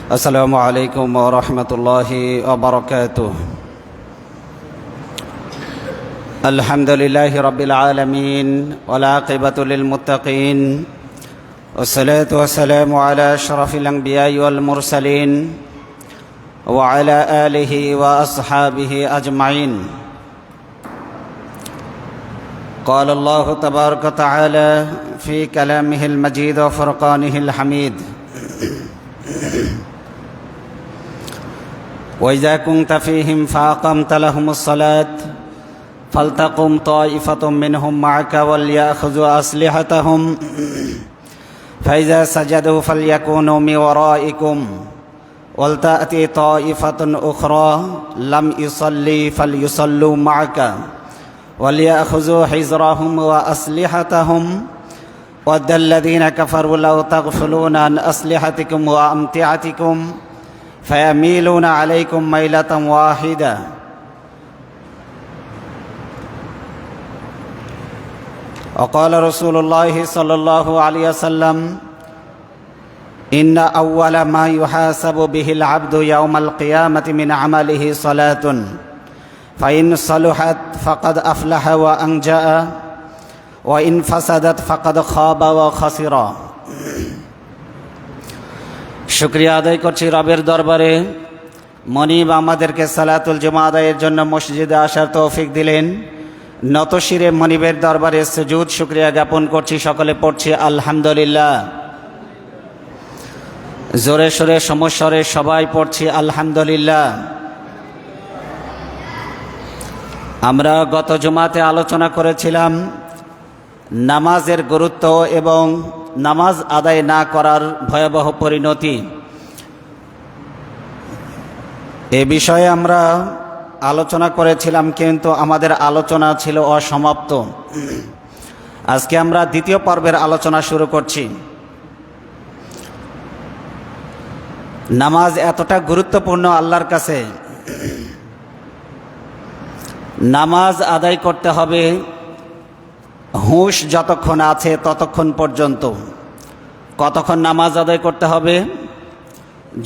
আসসালামু আলাইকুম ওয়া রাহমাতুল্লাহি ওয়া বারাকাতুহু। আলহামদুলিল্লাহি রাব্বিল আলামিন ওয়াল আকিবাতু লিল মুত্তাকিন ওয়াসসালাতু ওয়াসসালামু আলা আশরাফিল আমবিয়াই ওয়াল মুরসালিন ওয়া আলা আলিহি ওয়া আসহাবিহি আজমাইন। قال الله تبارك وتعالى في كلامه المجيد وفرقانه الحميد: وإذا كنت فيهم فأقمت لهم الصلاة فلتقم طائفة منهم معك وليأخذوا أسلحتهم فإذا سجدوا فليكونوا من ورائكم ولتأتي طائفة أخرى لم يصلي فليصلوا معك وليأخذوا حذرهم وأسلحتهم ود الذين كفروا لو تغفلون عن أسلحتكم وأمتعتكم فيميلون عليكم ميلة واحدة. وقال رسول الله صلى الله عليه وسلم: إن أول ما يحاسب به العبد يوم القيامة من عمله صلاة فإن صلحت فقد أفلح وأنجأ وإن فسدت فقد خاب وخسر. শুকরিয়া আদায় করছি রবের দরবারে, মনিব আমাদেরকে সালাতুল জুমা আদায়ের জন্য মসজিদে আসার তৌফিক দিলেন। নতশিরে মনিবের দরবারে সুজুদ শুকরিয়া জ্ঞাপন করছি। সকলে পড়ছি আলহামদুলিল্লাহ। জোরে সোরে সমস্বরে সবাই পড়ছি আলহামদুলিল্লাহ। আমরা গত জুমাতে আলোচনা করেছিলাম নামাজের গুরুত্ব এবং নামাজ আদায় না করার ভয়াবহ পরিণতি। এ বিষয়ে আমরা আলোচনা করেছিলাম, কিন্তু আমাদের আলোচনা ছিল অসমাপ্ত। আজকে আমরা দ্বিতীয় পর্বের আলোচনা শুরু করছি। নামাজ এতটা গুরুত্বপূর্ণ আল্লাহর কাছে, নামাজ আদায় করতে হবে হুঁশ যতক্ষণ আছে ততক্ষণ পর্যন্ত। কতক্ষণ নামাজ আদায় করতে হবে?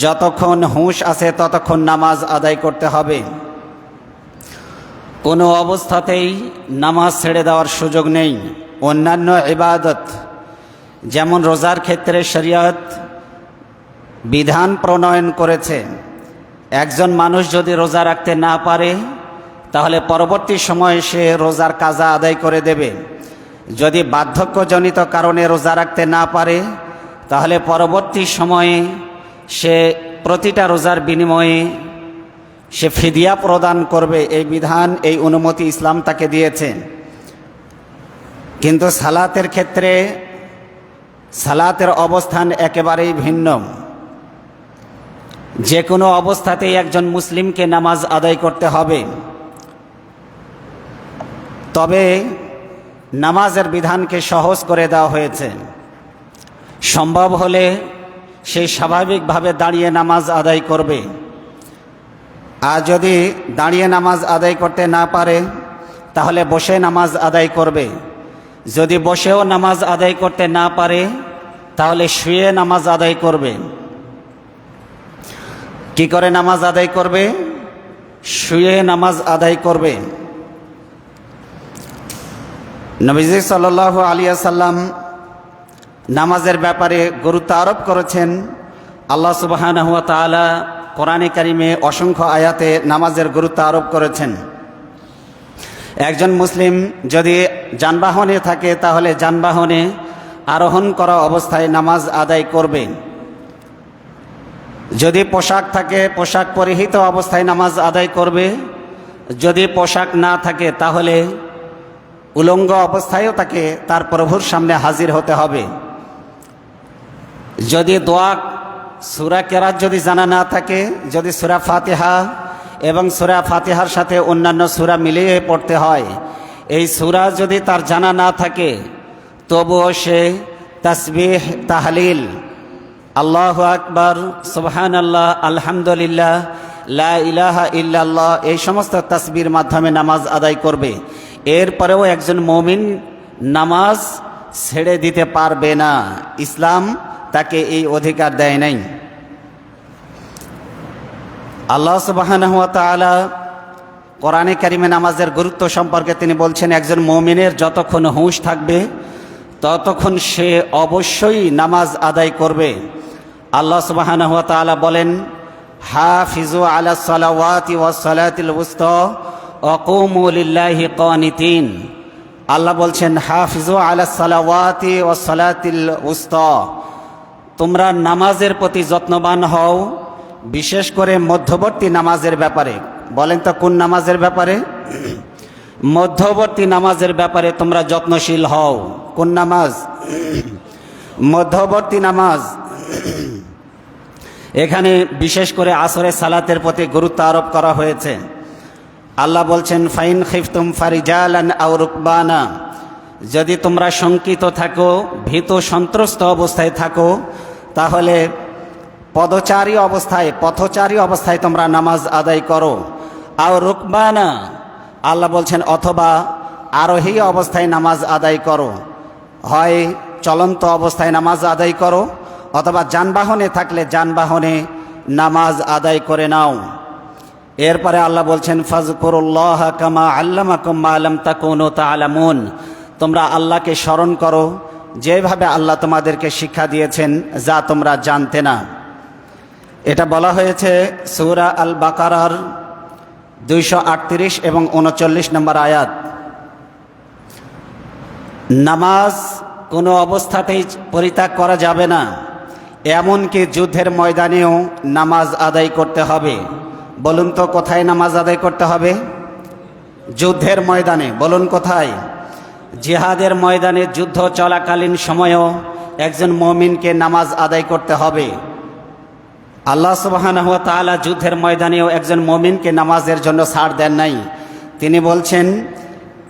যতক্ষণ হুঁশ আছে ততক্ষণ নামাজ আদায় করতে হবে। কোনো অবস্থাতেই নামাজ ছেড়ে দেওয়ার সুযোগ নেই। অন্যান্য ইবাদত যেমন রোজার ক্ষেত্রে শরীয়ত বিধান প্রণয়ন করেছে, একজন মানুষ যদি রোজা রাখতে না পারে তাহলে পরবর্তী সময়ে সে রোজার কাজা আদায় করে দেবে। যদি বার্ধক্যজনিত কারণে রোজা রাখতে না পারে তাহলে পরবর্তী সময়ে সে প্রতিটা রোজার বিনিময়ে সে ফিদিয়া প্রদান করবে। এই বিধান, এই অনুমতি ইসলাম তাকে দিয়েছে। কিন্তু সালাতের ক্ষেত্রে সালাতের অবস্থান একেবারেই ভিন্ন। যে কোনো অবস্থাতেই একজন মুসলিমকে নামাজ আদায় করতে হবে। তবে নামাজের বিধানকে সহজ করে দেওয়া হয়েছে। সম্ভব হলে সে স্বাভাবিকভাবে দাঁড়িয়ে নামাজ আদায় করবে। আর যদি দাঁড়িয়ে নামাজ আদায় করতে না পারে তাহলে বসে নামাজ আদায় করবে। যদি বসেও নামাজ আদায় করতে না পারে তাহলে শুয়ে নামাজ আদায় করবে। কি করে নামাজ আদায় করবে? শুয়ে নামাজ আদায় করবে। নবীজি সাল্লাল্লাহু আলাইহি ওয়াসাল্লাম নামাজের ব্যাপারে গুরুত্ব আরোপ করেছেন। আল্লাহ সুবহানাহু ওয়া তাআলা কোরআনে কারিমে অসংখ্য আয়াতে নামাজের গুরুত্ব আরোপ করেছেন। একজন মুসলিম যদি যানবাহনে থাকে তাহলে যানবাহনে আরোহণ করা অবস্থায় নামাজ আদায় করবে। যদি পোশাক থাকে পোশাক পরিহিত অবস্থায় নামাজ আদায় করবে। যদি পোশাক না থাকে তাহলে উলঙ্গ অবস্থায়ও তাকে তার প্রভুর সামনে হাজির হতে হবে। যদি দোয়া সূরা কেরাত যদি জানা না থাকে, যদি সূরা ফাতিহা এবং সূরা ফাতিহার সাথে অন্যান্য সূরা মিলিয়ে পড়তে হয়, এই সূরা যদি তার জানা না থাকে তবুও সে তাসবিহ, তাহলিল, আল্লাহু আকবার, সুবহানাল্লাহ, আলহামদুলিল্লাহ, লা ইলাহা ইল্লাল্লাহ এই সমস্ত তাসবির মাধ্যমে নামাজ আদায় করবে। এরপরেও একজন মুমিন নামাজ ছেড়ে দিতে পারবে না। ইসলাম তাকে এই অধিকার দেয় নাই। আল্লাহ সুবহানাহু ওয়া তাআলা কোরআনে কারিমে নামাজের গুরুত্ব সম্পর্কে তিনি বলছেন, একজন মুমিনের যতক্ষণ হুঁশ থাকবে ততক্ষণ সে অবশ্যই নামাজ আদায় করবে। আল্লাহ সুবহানাহু ওয়া তাআলা বলেন, হাফিজু আলাস সালাওয়াতি ওয়াস সালাতিল উসতা ওয়া কুমু লিল্লাহি কানিতিন। আল্লাহ বলছেন, হাফিজু আলাস সালাওয়াতি ওয়াস সালাতিল উসতা, তোমরা নামাজের প্রতি যত্নবান হও, বিশেষ করে মধ্যবর্তী নামাজের ব্যাপারে। বলেন তো কোন নামাজের ব্যাপারে? মধ্যবর্তী নামাজের ব্যাপারে তোমরা যত্নশীল হও। কোন নামাজ? মধ্যবর্তী নামাজ। এখানে বিশেষ করে আসরের সালাতের প্রতি গুরুত্ব আরোপ করা হয়েছে। আল্লাহ বলছেন, ফাইন খিফতুম ফারিজালান আও রুকবানা, যদি তোমরা শঙ্কিত থাকো, ভীত সন্ত্রস্ত অবস্থায় থাকো, তাহলে পথচারী অবস্থায় তোমরা নামাজ আদায় করো। আও রুকবানা, আল্লাহ বলছেন অথবা আরোহী অবস্থায় নামাজ আদায় করো। হয় চলন্ত অবস্থায় নামাজ আদায় করো, অথবা যানবাহনে থাকলে যানবাহনে নামাজ আদায় করে নাও। এরপরে আল্লাহ বলছেন, ফাজকুরুল্লাহ কামা আল্লামাকুম মা লাম তাকুনু তা'লামুন, তোমরা আল্লাহকে স্মরণ করো যেভাবে আল্লাহ তোমাদেরকে শিক্ষা দিয়েছেন যা তোমরা জানতে না। এটা বলা হয়েছে সূরা আল বাকারার 238 এবং 39 নম্বর আয়াত। নামাজ কোনো অবস্থাতেই পরিত্যাগ করা যাবে না, এমনকি যুদ্ধের ময়দানেও নামাজ আদায় করতে হবে। বলুন তো কোথায় নামাজ আদায় করতে হবে? যুদ্ধের ময়দানে। বলুন কোথায়? জিহাদের ময়দানে যুদ্ধ চলাকালীন সময়েও একজন মুমিনকে নামাজ আদায় করতে হবে। আল্লাহ সুবহানাহু ওয়া তাআলা যুদ্ধের ময়দানেও একজন মুমিনকে নামাজের জন্য ছাড় দেন নাই। তিনি বলছেন,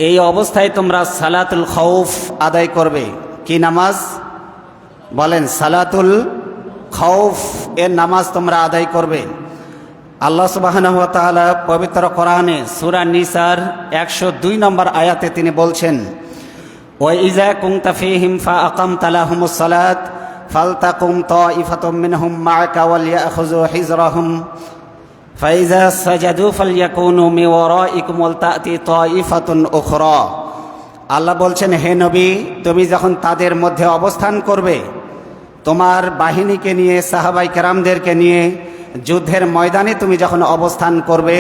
এই অবস্থায় তোমরা সালাতুল খাউফ আদায় করবে। কি নামাজ? বলেন, সালাতুল খাউফ এর নামাজ তোমরা আদায় করবে। আল্লাহ সুবহানাহু ওয়া তাআলা পবিত্র কোরআনে সূরা নিসার 102 নম্বর আয়াতে তিনি বলছেন, ওয়া ইযা কুনতা ফীহিম ফাআকামতা লাহুমুস সালাত ফালতাকুম তাইফাতুম মিনহুম মা'আকা ওয়ালিয়াখুযু হিজরাহুম ফাইযা সাজাদু ফালইয়াকুনু মিন ওয়ারাইকুম ওয়ালতা'তি তাইফাতুন উখরা। আল্লাহ বলছেন, হে নবী, তুমি যখন তাদের মধ্যে অবস্থান করবে, তোমার বাহিনীকে নিয়ে, সাহাবাই কেরামদেরকে নিয়ে যুদ্ধের ময়দানে তুমি যখন অবস্থান করবে,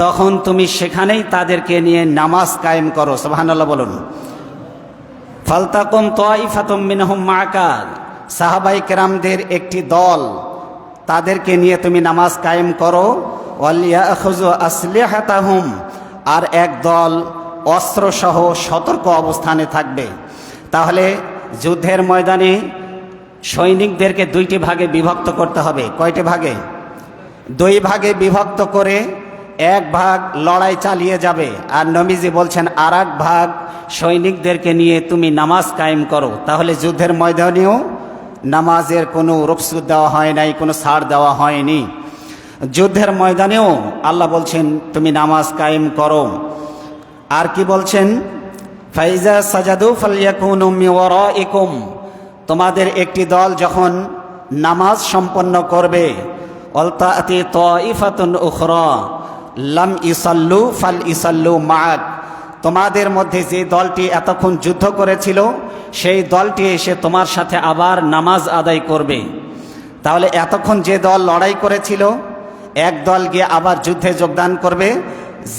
তখন তুমি সেখানেই তাদেরকে নিয়ে নামাজ কায়েম করো। সুবহানাল্লাহ বলুন। ফালতাকুম তাইফাতুম মিনহুম মা'আকা, সাহাবাই কেরামদের একটি দল, তাদেরকে নিয়ে তুমি নামাজ কায়েম করো। ওয়ালিয়াখুযু আসলিহাতাহুম, আর এক দল অস্ত্রসহ সতর্ক অবস্থানে থাকবে। তাহলে যুদ্ধের ময়দানে সৈনিকদেরকে দুইটি ভাগে বিভক্ত করতে হবে। কয়টি ভাগে? 2 ভাগে বিভক্ত করে এক ভাগ লড়াই চালিয়ে যাবে, আর নবীজি বলছেন আর এক ভাগ সৈনিকদেরকে নিয়ে তুমি নামাজ কায়েম করো। তাহলে যুদ্ধের ময়দানেও নামাজের কোনো রুখসত দেওয়া হয় নাই, কোনো ছাড় দেওয়া হয়নি। যুদ্ধের ময়দানেও আল্লাহ বলছেন তুমি নামাজ কায়েম করো। আর কি বলছেন? ফাইজা সাজাদু ফালইয়াকুনু মিন ওয়ারাইকুম, তোমাদের একটি দল যখন নামাজ সম্পন্ন করবে, ওয়ালতা'তি তাইফাতুন উখরা লাম ইসাল্লু ফাল ইসাল্লু মা'আক, তোমাদের মধ্যে যে দলটি এতক্ষণ যুদ্ধ করেছিল সেই দলটি এসে তোমার সাথে আবার নামাজ আদায় করবে। তাহলে এতক্ষণ যে দল লড়াই করেছিল এক দল গিয়ে আবার যুদ্ধে যোগদান করবে,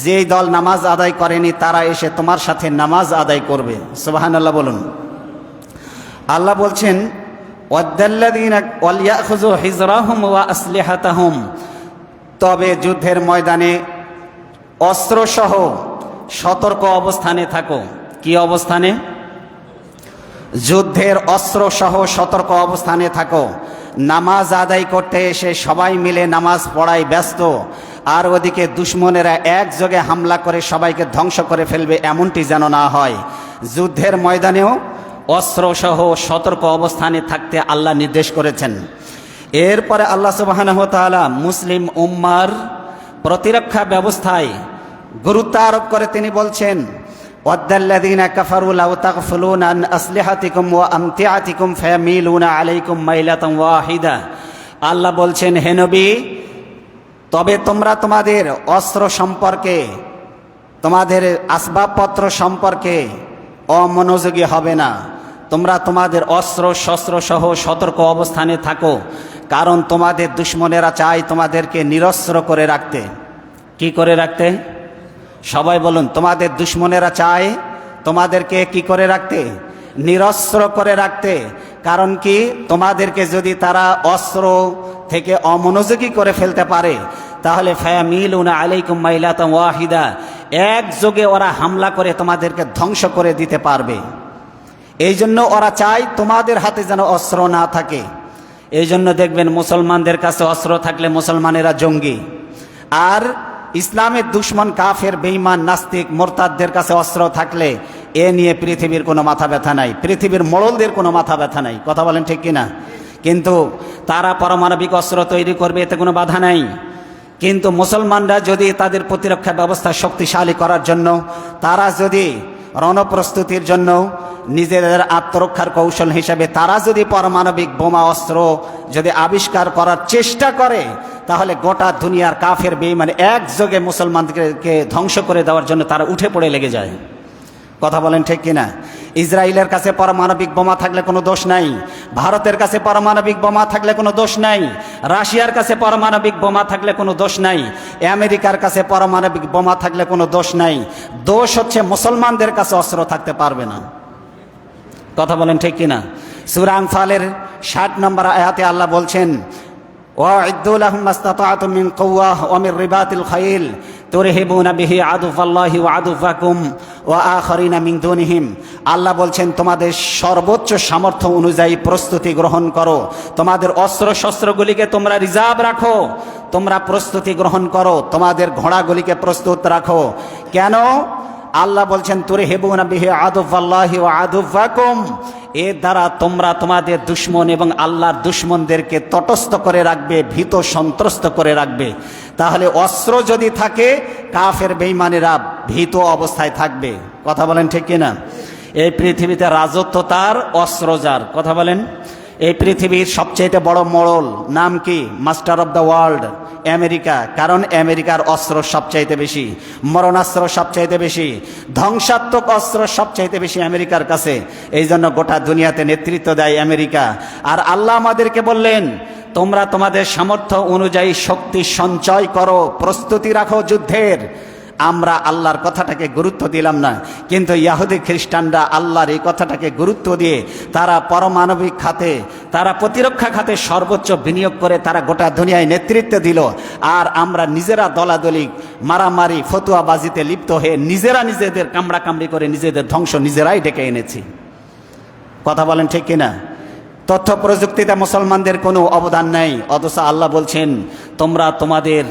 যেই দল নামাজ আদায় করেনি তারা এসে তোমার সাথে নামাজ আদায় করবে। সুবহানাল্লাহ বলুন। আল্লাহ বলছেন, ওয়াদাল্লাযীনা ওয়ালিয়াখুযু হিজরাহুম ওয়া আসলিহাতাহুম, তবে যুদ্ধের ময়দানে অস্ত্রসহ সতর্ক অবস্থানে থাকো। কি অবস্থানে? যুদ্ধের অস্ত্রসহ সতর্ক অবস্থানে থাকো। নামাজ আদায় করতে এসে সবাই মিলে নামাজ পড়ায় ব্যস্ত, আর ওদিকে দুশমনেরা একযোগে হামলা করে সবাইকে ধ্বংস করে ফেলবে, এমনটি যেন না হয়। যুদ্ধের ময়দানেও অস্ত্রসহ সতর্ক অবস্থানে থাকতে আল্লাহ নির্দেশ করেছেন। এরপরে আল্লাহ সুবহানাহু ওয়া তাআলা মুসলিম উম্মার প্রতিরক্ষা ব্যবস্থায় গুরুত্ব আরোপ করে তিনি বলছেন, ওয়াদাল্লাযীনা কাফারু লাউ তাগফুলুনা আন আসলিহাতিকুম ওয়া আমতিআতিকুম ফায়ামিলুনা আলাইকুম মাইলাতান ওয়াহিদা। আল্লাহ বলছেন, হে নবী, তবে তোমরা তোমাদের অস্ত্র সম্পর্কে, তোমাদের আসবাবপত্র সম্পর্কে অমনোযোগী হবে না। তোমরা তোমাদের অস্ত্র শস্ত্র সহ সতর্ক অবস্থানে থাকো, কারণ তোমাদের দুশ্মনেরা চায় তোমাদেরকে নিরস্ত্র করে রাখতে। কি করে রাখতে? সবাই বলুন। তোমাদের দুশ্মনেরা চায় তোমাদেরকে কি করে রাখতে? নিরস্ত্র করে রাখতে। কারণ কি? তোমাদেরকে যদি তারা অস্ত্র থেকে অমনোযোগী করে ফেলতে পারে, তাহলে ফায়ামিলুনা আলাইকুম মাইলাতাম ওয়াহিদা, একযোগে ওরা হামলা করে তোমাদেরকে ধ্বংস করে দিতে পারবে। এই জন্য ওরা চায় তোমাদের হাতে যেন অস্ত্র না থাকে। এই জন্য দেখবেন মুসলমানদের কাছে অস্ত্র থাকলে মুসলমানেরা জঙ্গি, আর ইসলামের দুশ্মন কাফের বেঈমান নাস্তিক মোরতাদদের কাছে অস্ত্র থাকলে এ নিয়ে পৃথিবীর কোনো মাথা ব্যথা নাই, পৃথিবীর মোড়লদের কোনো মাথা ব্যথা নাই। কথা বলেন ঠিক কিনা? কিন্তু তারা পারমাণবিক অস্ত্র তৈরি করবে, এতে কোনো বাধা নাই। কিন্তু মুসলমানরা যদি তাদের প্রতিরক্ষা ব্যবস্থা শক্তিশালী করার জন্য, তারা যদি রণপ্রস্তুতির জন্য নিজেদের আত্মরক্ষার কৌশল হিসেবে তারা যদি পারমাণবিক বোমা অস্ত্র যদি আবিষ্কার করার চেষ্টা করে, তাহলে গোটা দুনিয়ার কাফের বেঈমান একযোগে মুসলমানদেরকে ধ্বংস করে দেওয়ার জন্য তারা উঠে পড়ে লেগে যায়। কথা বলেন ঠিক কিনা? ইসরায়েলের কাছে পারমাণবিক বোমা থাকলে কোনো দোষ নাই, ভারতের কাছে পারমাণবিক বোমা থাকলে কোনো দোষ নাই, রাশিয়ার কাছে পারমাণবিক বোমা থাকলে কোনো দোষ নাই, আমেরিকার কাছে পারমাণবিক বোমা থাকলে কোনো দোষ নাই। দোষ হচ্ছে মুসলমানদের কাছে অস্ত্র থাকতে পারবে না। কথা বলেন ঠিক কিনা? সূরা আনফালের 60 নম্বর আয়াতে আল্লাহ বলছেন, ওয়া'ইদ্দু লাহুম মাসতাতা'তুম মিন কুওয়াহ ওয়া মিন রিবাতিল খাইল তুরহিবুনা বিহি আদুওয়াল্লাহি ওয়া আদুওয়াকুম ওয়া আখারিনা মিন দুনিহিম। আল্লাহ বলছেন, তোমাদের সর্বোচ্চ সামর্থ্য অনুযায়ী প্রস্তুতি গ্রহণ করো, তোমাদের অস্ত্র শস্ত্রগুলিকে তোমরা রিজার্ভ রাখো, তোমরা প্রস্তুতি গ্রহণ করো, তোমাদের ঘোড়াগুলিকে প্রস্তুত রাখো। কেন? আল্লাহ বলছেন, তুরহিবুনা বিহি আদুওয়াল্লাহি ওয়া আদুওয়াকুম, এর দ্বারা তোমরা তোমাদের দুশ্মন এবং আল্লাহর দুশ্মনদেরকে তটস্থ করে রাখবে, ভীত সন্ত্রস্ত করে রাখবে। তাহলে অস্ত্র যদি থাকে, কাফের বেঈমানেরা ভীত অবস্থায় থাকবে। কথা বলেন ঠিক কিনা? এই পৃথিবীতে রাজত্ব তার, অস্ত্র যার। কথা বলেন। এই পৃথিবীর সবচেয়ে বড় মোড়ল নাম কি? Master of the world, America. কারণ আমেরিকার অস্ত্র সবচাইতে বেশি, মরণাস্ত্র সবচাইতে বেশি, ধ্বংসাত্মক অস্ত্র সবচাইতে বেশি আমেরিকার কাছে। এই জন্য গোটা দুনিয়াতে নেতৃত্ব দেয় আমেরিকা। আর আল্লাহ আমাদেরকে বললেন, তোমরা তোমাদের সামর্থ্য অনুযায়ী শক্তি সঞ্চয় করো, প্রস্তুতি রাখো যুদ্ধের। আমরা আল্লাহর কথাটাকে গুরুত্ব দিলাম না, কিন্তু ইহুদি খ্রিস্টানরা আল্লাহর এই কথাটাকে গুরুত্ব দিয়ে তারা পারমাণবিক খাতে, তারা প্রতিরক্ষা খাতে সর্বোচ্চ বিনিয়োগ করে তারা গোটা দুনিয়ায় নেতৃত্ব দিল। আর আমরা নিজেরা দলাদলি মারামারি ফতুয়াবাজিতে লিপ্ত হয়ে নিজেরা নিজেদের কামড়াকামড়ি করে নিজেদের ধ্বংস নিজেরাই ডেকে এনেছি। কথা বলেন ঠিক কিনা? তথ্য প্রযুক্তিতে মুসলমানদের কোনো অবদান নেই, অথচ আল্লাহ বলছেন, তোমরা তোমাদের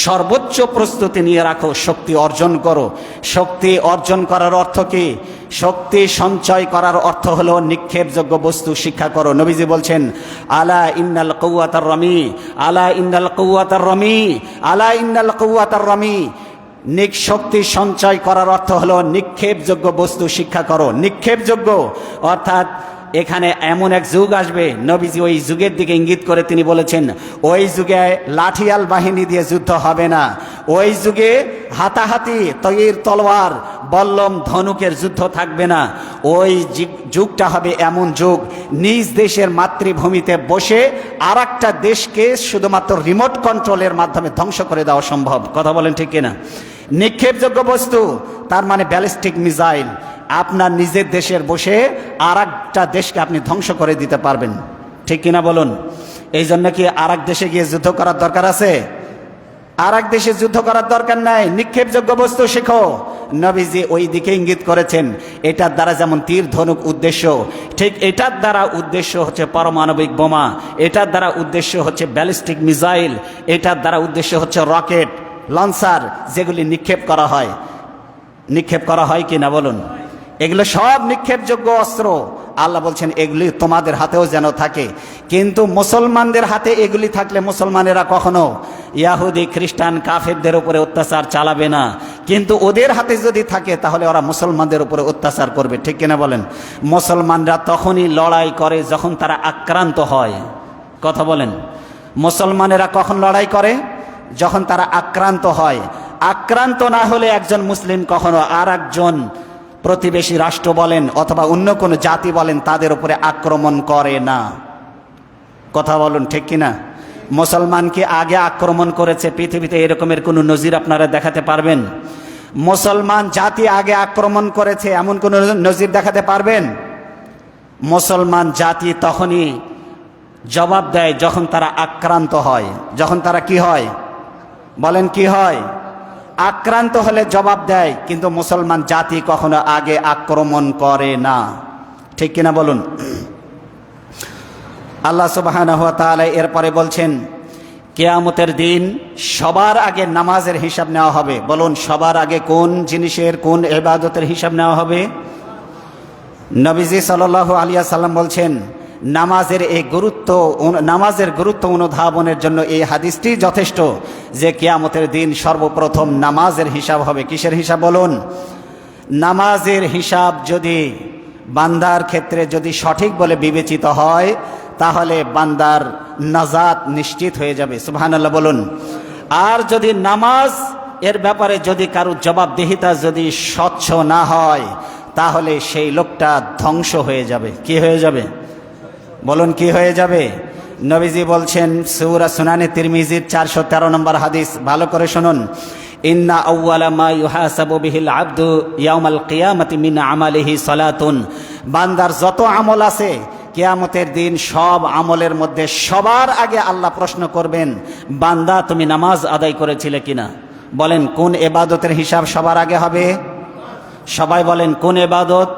সর্বোচ্চ প্রস্তুতি নিয়ে রাখো, শক্তি অর্জন করো। শক্তি অর্জন করার অর্থ কি? শক্তি সঞ্চয় করার অর্থ হলো নিক্ষেপযোগ্য বস্তু শিক্ষা করো। নবীজি বলছেন, আলা ইন্নাল কুওয়াতার রামি, আলা ইন্নাল কুওয়াতার রামি, আলা ইন্নাল কুওয়াতার রামি। শক্তি সঞ্চয় করার অর্থ হলো নিক্ষেপযোগ্য বস্তু শিক্ষা করো। নিক্ষেপযোগ্য অর্থাৎ এখানে এমন এক যুগ আসবে, নবীজি ওই যুগের দিকে ইঙ্গিত করে তিনি বলেছেন, ওই যুগে লাঠিয়াল বাহিনী দিয়ে যুদ্ধ হবে না, ওই যুগে হাতাহাতি তৈর তলোয়ার বল্লম ধনুকের যুদ্ধ থাকবে না। ওই যুগটা হবে এমন যুগ, নিজ দেশের মাতৃভূমিতে বসে আর একটা দেশকে শুধুমাত্র রিমোট কন্ট্রোলের মাধ্যমে ধ্বংস করে দেওয়া সম্ভব। কথা বলেন ঠিক কিনা? নিক্ষেপযোগ্য বস্তু তার মানে ব্যালিস্টিক মিসাইল। আপনার নিজের দেশের বসে আর একটা দেশকে আপনি ধ্বংস করে দিতে পারবেন, ঠিক কিনা বলুন? এই জন্য কি আর এক দেশে গিয়ে যুদ্ধ করার দরকার আছে? আর এক দেশে যুদ্ধ করার দরকার নাই, নিক্ষেপযোগ্য বস্তু শেখো। নবীজি ওই দিকে ইঙ্গিত করেছেন। এটার দ্বারা যেমন তীর ধনুক উদ্দেশ্য, ঠিক এটার দ্বারা উদ্দেশ্য হচ্ছে পারমাণবিক বোমা, এটার দ্বারা উদ্দেশ্য হচ্ছে ব্যালিস্টিক মিসাইল, এটার দ্বারা উদ্দেশ্য হচ্ছে রকেট লঞ্চার, যেগুলি নিক্ষেপ করা হয়। নিক্ষেপ করা হয় কি না বলুন? এগুলো সব নিক্ষেপযোগ্য অস্ত্র। আল্লাহ বলছেন এগুলি তোমাদের হাতেও যেন থাকে। কিন্তু মুসলমানদের হাতে এগুলি থাকলে মুসলমানেরা কখনো ইহুদি খ্রিস্টান কাফেরদের উপরে অত্যাচার চালাবে না, কিন্তু ওদের হাতে যদি থাকে তাহলে ওরা মুসলমানদের উপরে অত্যাচার করবে, ঠিক কিনা বলেন? মুসলমানরা তখনই লড়াই করে যখন তারা আক্রান্ত হয়। কথা বলেন। মুসলমানেরা কখন লড়াই করে? যখন তারা আক্রান্ত হয়। আক্রান্ত না হলে একজন মুসলিম কখনো আর একজন প্রতিবেশী রাষ্ট্র বলেন অথবা অন্য কোনো জাতি বলেন তাদের উপরে আক্রমণ করে না। কথা বলুন ঠিক কিনা? মুসলমানকে আগে আক্রমণ করেছে পৃথিবীতে এরকমের কোনো নজির আপনারা দেখাতে পারবেন? মুসলমান জাতি আগে আক্রমণ করেছে এমন কোনো নজির দেখাতে পারবেন? মুসলমান জাতি তখনই জবাব দেয় যখন তারা আক্রান্ত হয়। যখন তারা কি হয় বলেন, কি হয়? আক্রান্ত হলে জবাব দেয়, কিন্তু মুসলমান জাতি কখনো আগে আক্রমণ করে না। ঠিক কিনা বলুন? আল্লাহ সুবহানাহু ওয়া তাআলা এরপরে বলছেন কিয়ামতের দিন সবার আগে নামাজের হিসাব নেওয়া হবে। বলুন, সবার আগে কোন জিনিসের, কোন ইবাদতের হিসাব নেওয়া হবে? নবীজি সাল্লাল্লাহু আলাইহি ওয়াসাল্লাম বলছেন নামাজের গুরুত্ব অনুধাবনের জন্য এই হাদিসটি যথেষ্ট যে কিয়ামতের দিন সর্বপ্রথম নামাজের হিসাব হবে। কিসের হিসাব বলুন? নামাজের হিসাব যদি বান্দার ক্ষেত্রে যদি সঠিক বলে বিবেচিত হয় তাহলে বান্দার নাজাত নিশ্চিত হয়ে যাবে। সুবহানাল্লাহ বলুন। আর যদি নামাজ এর ব্যাপারে যদি কারো জবাবদিহিতা যদি স্বচ্ছ না হয় তাহলে সেই লোকটা ধ্বংস হয়ে যাবে। কি হয়ে যাবে বলুন, কি হয়ে যাবে? নবীজি বলছেন সূরা সুনানে তিরমিজির 413 নম্বর হাদিস, ভালো করে শুনুন। ইন্না আউওয়ালা মা ইউহাসাবু বিহিল আবদু ইয়াউমাল কিয়ামাতি মিন আমালিহি সালাতুন। বান্দার যত আমল আছে কিয়ামতের দিন সব আমলের মধ্যে সবার আগে আল্লাহ প্রশ্ন করবেন, বান্দা তুমি নামাজ আদায় করেছিলে কিনা? বলেন, কোন ইবাদতের হিসাব সবার আগে হবে? সবাই বলেন, কোন ইবাদত?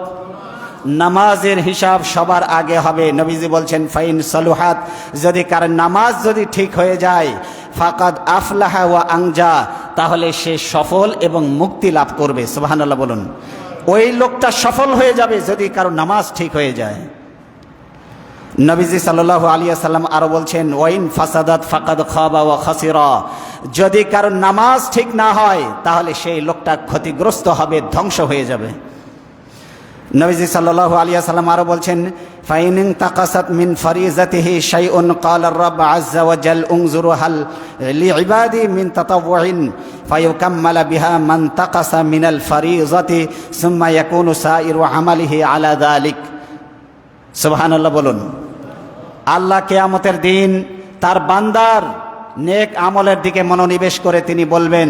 নামাজের হিসাব সবার আগে হবে। নবীজি বলছেন ফাইন সালুহাত, যদি কারণ নামাজ যদি ঠিক হয়ে যায়, ফাকাদ আফলাহা ওয়া আনজা, তাহলে সে সফল এবং মুক্তি লাভ করবে। সুবহানাল্লাহ বলুন। ওই লোকটা সফল হয়ে যাবে যদি কারো নামাজ ঠিক হয়ে যায়। নবীজি সাল্লাল্লাহু আলাইহি ওয়াসাল্লাম আরো বলছেন ওয়াইন ফাসাদাত ফাকাদ খাবা ওয়া খাসিরা, যদি কারো নামাজ ঠিক না হয় তাহলে সেই লোকটা ক্ষতিগ্রস্ত হবে, ধ্বংস হয়ে যাবে। নবীজি সাল্লাল্লাহু আলাইহি ওয়াসাল্লাম আরো বলছেন ফাইন তাকাসাত মিন ফারিজাতিহি শাইউন ক্বালা আর-রাব্বু আযজা ওয়া জাল উনজুরু হাল লিইবাদি মিন তাতাওউইন ফায়ুকাম্মালা বিহা মান তাকাসা মিনাল ফারিজাতি সুম্মা ইয়াকুনু সাইরু আমালিহি আলা যালিক। সুবহানাল্লাহ বলুন। আল্লাহ কিয়ামতের দিন তার বান্দার নেক আমলের দিকে মনোনিবেশ করে তিনি বলবেন,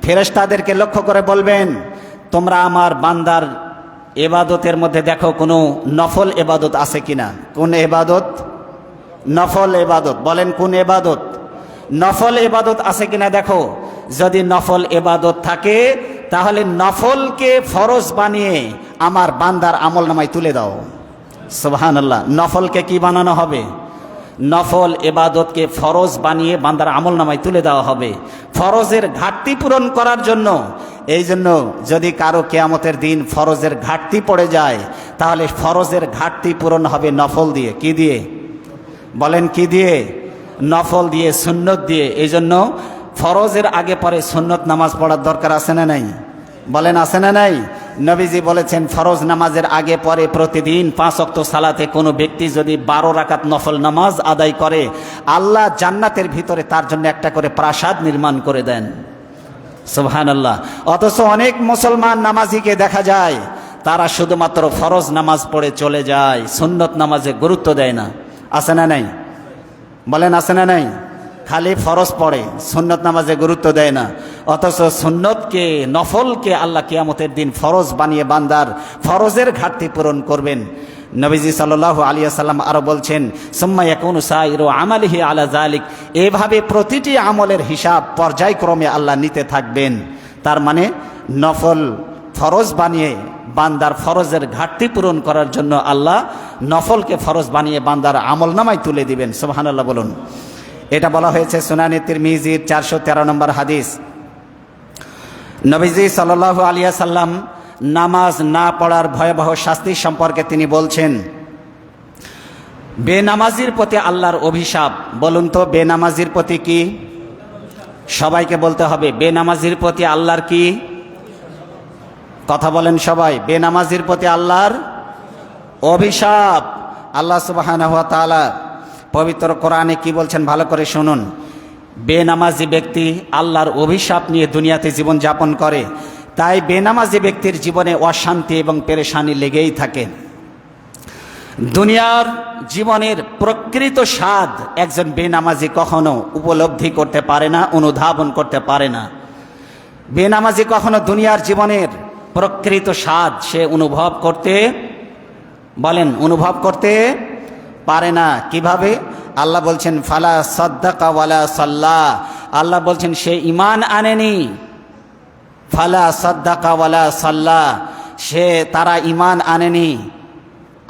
ফেরেশতাদেরকে লক্ষ্য করে বলবেন, তোমরা আমার বান্দার ইবাদতের মধ্যে দেখো কোনো নফল ইবাদত আছে কিনা। কোন ইবাদত? নফল ইবাদত। বলেন, কোন ইবাদত? নফল ইবাদত আছে কিনা দেখো। যদি নফল ইবাদত থাকে তাহলে নফলকে ফরজ বানিয়ে আমার বান্দার আমলনামায় তুলে দাও। সুবহানাল্লাহ। নফলকে কি বানানো হবে? নফল ইবাদতকে ফরজ বানিয়ে বান্দার আমলনামায় তুলে দেওয়া হবে ফরজের ঘাটতি পূরণ করার জন্য। এই জন্য যদি কারো কিয়ামতের দিন ফরজের ঘাটতি পড়ে যায় তাহলে ফরজের ঘাটতি পূরণ হবে নফল দিয়ে। কি দিয়ে? বলেন, কি দিয়ে? নফল দিয়ে, সুন্নত দিয়ে। এই জন্য ফরজের আগে পরে সুন্নত নামাজ পড়ার দরকার আছে না নাই? বলেন, আছে না নাই? নবীজি বলেছেন ফরজ নামাজের আগে পরে প্রতিদিন 5 ওয়াক্ত সালাতে কোনো ব্যক্তি যদি 12 রাকাত নফল নামাজ আদায় করে আল্লাহ জান্নাতের ভিতরে তার জন্য একটা করে প্রাসাদ নির্মাণ করে দেন। সুবহানাল্লাহ। অথচ অনেক মুসলমান নামাজিকে দেখা যায় তারা শুধুমাত্র ফরজ নামাজ পড়ে চলে যায়, সুন্নত নামাজে গুরুত্ব দেয় না। আছে না নাই? বলেন, আছে না নাই? খালি ফরজ পড়ে, সুন্নত নামাজে গুরুত্ব দেয় না। অথচ সুন্নতকে, নফলকে আল্লাহ কিয়ামতের দিন ফরজ বানিয়ে বান্দার ফরজের ঘাটতি পূরণ করবেন। নবীজি সাল্লাল্লাহু আলাইহি ওয়াসাল্লাম আরো বলছেন সুম্মা ইয়াকুনু সাইরু আমালিহি আলা যালিক, এভাবে প্রতিটি আমলের হিসাব পর্যায়ক্রমে আল্লাহ নিতে থাকবেন। তার মানে নফল ফরজ বানিয়ে বান্দার ফরজের ঘাটতি পূরণ করার জন্য আল্লাহ নফলকে ফরজ বানিয়ে বান্দার আমলনামায় তুলে দিবেন। সুবহানাল্লাহ বলুন। এটা বলা হয়েছে সুনানে তিরমিজির 413 নম্বর হাদিস। নবীজি সাল্লাল্লাহু আলাইহি ওয়াসাল্লাম নামাজ না পড়ার ভয়াবহ শাস্তি সম্পর্কে তিনি বলছেন বেনামাজির প্রতি আল্লাহর অভিশাপ। বলুন তো, বেনামাজির প্রতি কি? সবাইকে বলতে হবে, বেনামাজির প্রতি আল্লাহর কি? কথা বলেন সবাই। বেনামাজির প্রতি আল্লাহর অভিশাপ। আল্লাহ সুবহানাহু ওয়া তাআলা পবিত্র কোরআনে কি বলছেন ভালো করে শুনুন। বেনামাজি ব্যক্তি আল্লাহর অভিশাপ নিয়ে দুনিয়াতে জীবন যাপন করে, তাই বেনামাজি ব্যক্তির জীবনে অশান্তি এবং পেরেশানি লেগেই থাকে। দুনিয়ার জীবনের প্রকৃত স্বাদ একজন বেনামাজি কখনো উপলব্ধি করতে পারে না, অনুধাবন করতে পারে না। বেনামাজি কখনো দুনিয়ার জীবনের প্রকৃত স্বাদ সে অনুভব করতে পারে না। কিভাবে? আল্লাহ বলছেন ফালা সাদ্দাকা ওয়ালা সাল্লা, আল্লাহ বলছেন সে ঈমান আনেনি। ফালা সাদ্দাকা ওয়ালা সাল্লা, তারা ঈমান আনেনি।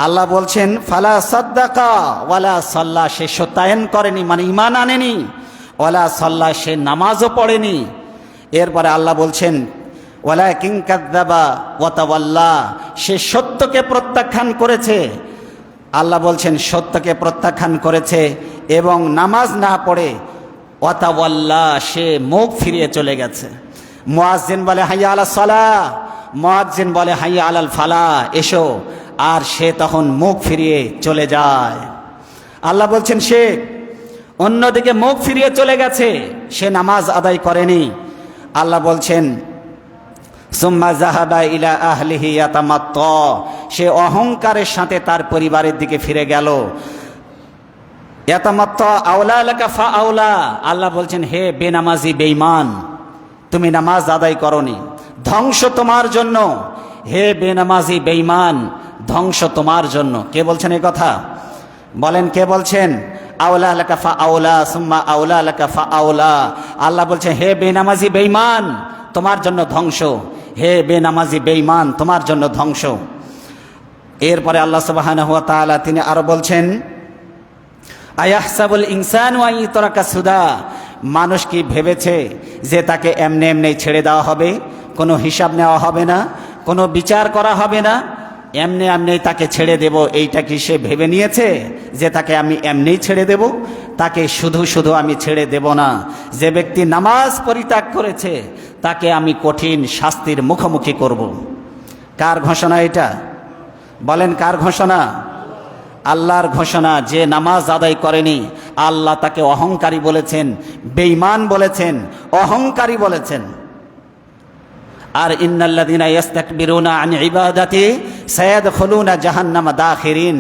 আল্লাহ বলছেন ফালা সাদ্দাকা ওয়ালা সাল্লা, সে সত্যায়ন করেনি, মানে ঈমান আনেনি। ওয়ালা সাল্লা, সে নামাজও পড়েনি। এরপরে আল্লাহ বলছেন ওয়ালাকিন কাযযাবা ওয়া তাওয়াল্লা, সে সত্যকে প্রত্যাখ্যান করেছে। আল্লাহ বলছেন সত্যকে প্রত্যাখ্যান করেছে এবং নামাজ না পড়ে ওয়া তাওয়াল্লা, সে মুখ ফিরিয়ে চলে গেছে। মুয়াজ্জিন বলে হাইয়া আলাস সালাহ, মুয়াজ্জিন বলে হাইয়া আলাল ফালাহ, এসো, আর সে তখন মুখ ফিরিয়ে চলে যায়। আল্লাহ বলছেন সে অন্যদিকে মুখ ফিরিয়ে চলে গেছে, সে নামাজ আদায় করেনি। আল্লাহ বলছেন সুম্মা যাহাবা ইলা আহলিহি ইয়াতামাত্তা, সে অহংকারের সাথে তার পরিবারের দিকে ফিরে গেল। ইয়াতামাত্তা আওলা লাকা ফা আওলা, আল্লাহ বলছেন হে বেনামাজি বেঈমান, তুমি নামাজ আদায় করনি, ধ্বংস তোমার জন্য। হে বেনামাজি বেঈমান, ধ্বংস তোমার জন্য। কে বলছেন এই কথা? বলেন কে বলছেন? আওলা লাকা ফা আওলা সুম্মা আওলা লাকা ফা আওলা। আল্লাহ বলছেন হে বেনামাজি বেঈমান, তোমার জন্য ধ্বংস। হে বেনামাজি বেঈমান, তোমার জন্য ধ্বংস। এরপরে আল্লাহ সুবহানাহু ওয়া তাআলা তিনি আরো বলছেন আয়াহসাবুল ইনসানু আন ইউতরাকা সুদা, মানুষ কি ভেবেছে যে তাকে এমনি এমনি ছেড়ে দেওয়া হবে, কোনো হিসাব নেওয়া হবে না, কোনো বিচার করা হবে না, এমনি এমনি তাকে ছেড়ে দেব? এইটা কি সে ভেবে নিয়েছে যে তাকে আমি এমনিই ছেড়ে দেব? তাকে শুধু শুধু আমি ছেড়ে দেব না। যে ব্যক্তি নামাজ পরিত্যাগ করেছে তাকে আমি কঠিন শাস্তির মুখোমুখি করব। কার ঘোষণা এটা? বলেন কার ঘোষণা? আল্লাহর ঘোষণা। যে নামাজ আদায় করেনি আল্লাহ তাকে অহংকারী বলেছেন, বেঈমান বলেছেন, অহংকারী বলেছেন। আর ইন্নাল্লাযীনা ইস্তাকবিরুনা আন ইবাদাতি সায়াদখুলুনা জাহান্নামা দাখিরিন,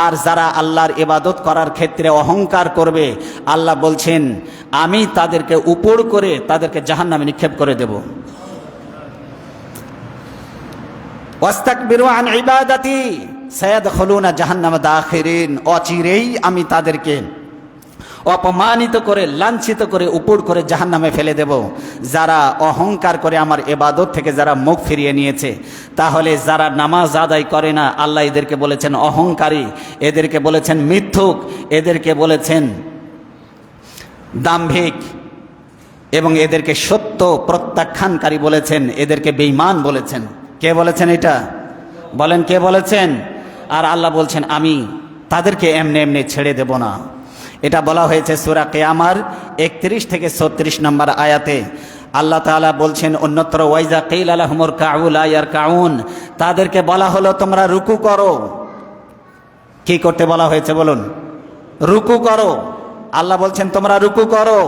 আর যারা আল্লাহর ইবাদত করার ক্ষেত্রে অহংকার করবে আল্লাহ বলছেন আমি তাদেরকে উপর করে তাদেরকে জাহান্নামে নিক্ষেপ করে দেব। ওয়াস্তাকবিরু আন ইবাদাতি সায়াদখুলুনা জাহান্নামা দাখিরিন, অচিরেই আমি তাদেরকে অপমানিত করে, লাঞ্ছিত করে, উপর করে জাহান্নামে ফেলে দেব। যারা অহংকার করে আমার ইবাদত থেকে যারা মুখ ফিরিয়ে নিয়েছে, তাহলে যারা নামাজ আদায় করে না আল্লাহ এদেরকে বলেছেন অহংকারী, এদেরকে বলেছেন মিথ্যুক, এদেরকে বলেছেন দাম্ভিক, এবং এদেরকে সত্য প্রত্যাখ্যানকারী বলেছেন, এদেরকে বেঈমান বলেছেন। কে বলেছেন এটা? বলেন কে বলেছেন? আর আল্লাহ বলছেন আমি তাদেরকে এমনি এমনি ছেড়ে দেব না। এটা বলা হয়েছে সূরা কিয়ামার 31 থেকে 36 নম্বর আয়াতে। আল্লাহ তাআলা বলছেন অন্যত্র ওয়াইজা কিলা লাহুমুর কাউ লা ইয়ারকাউন, তাদেরকে বলা হলো তোমরা রুকু করো। কি করতে বলা হয়েছে বলুন? রুকু করো। আল্লাহ বলছেন তোমরা রুকু করো।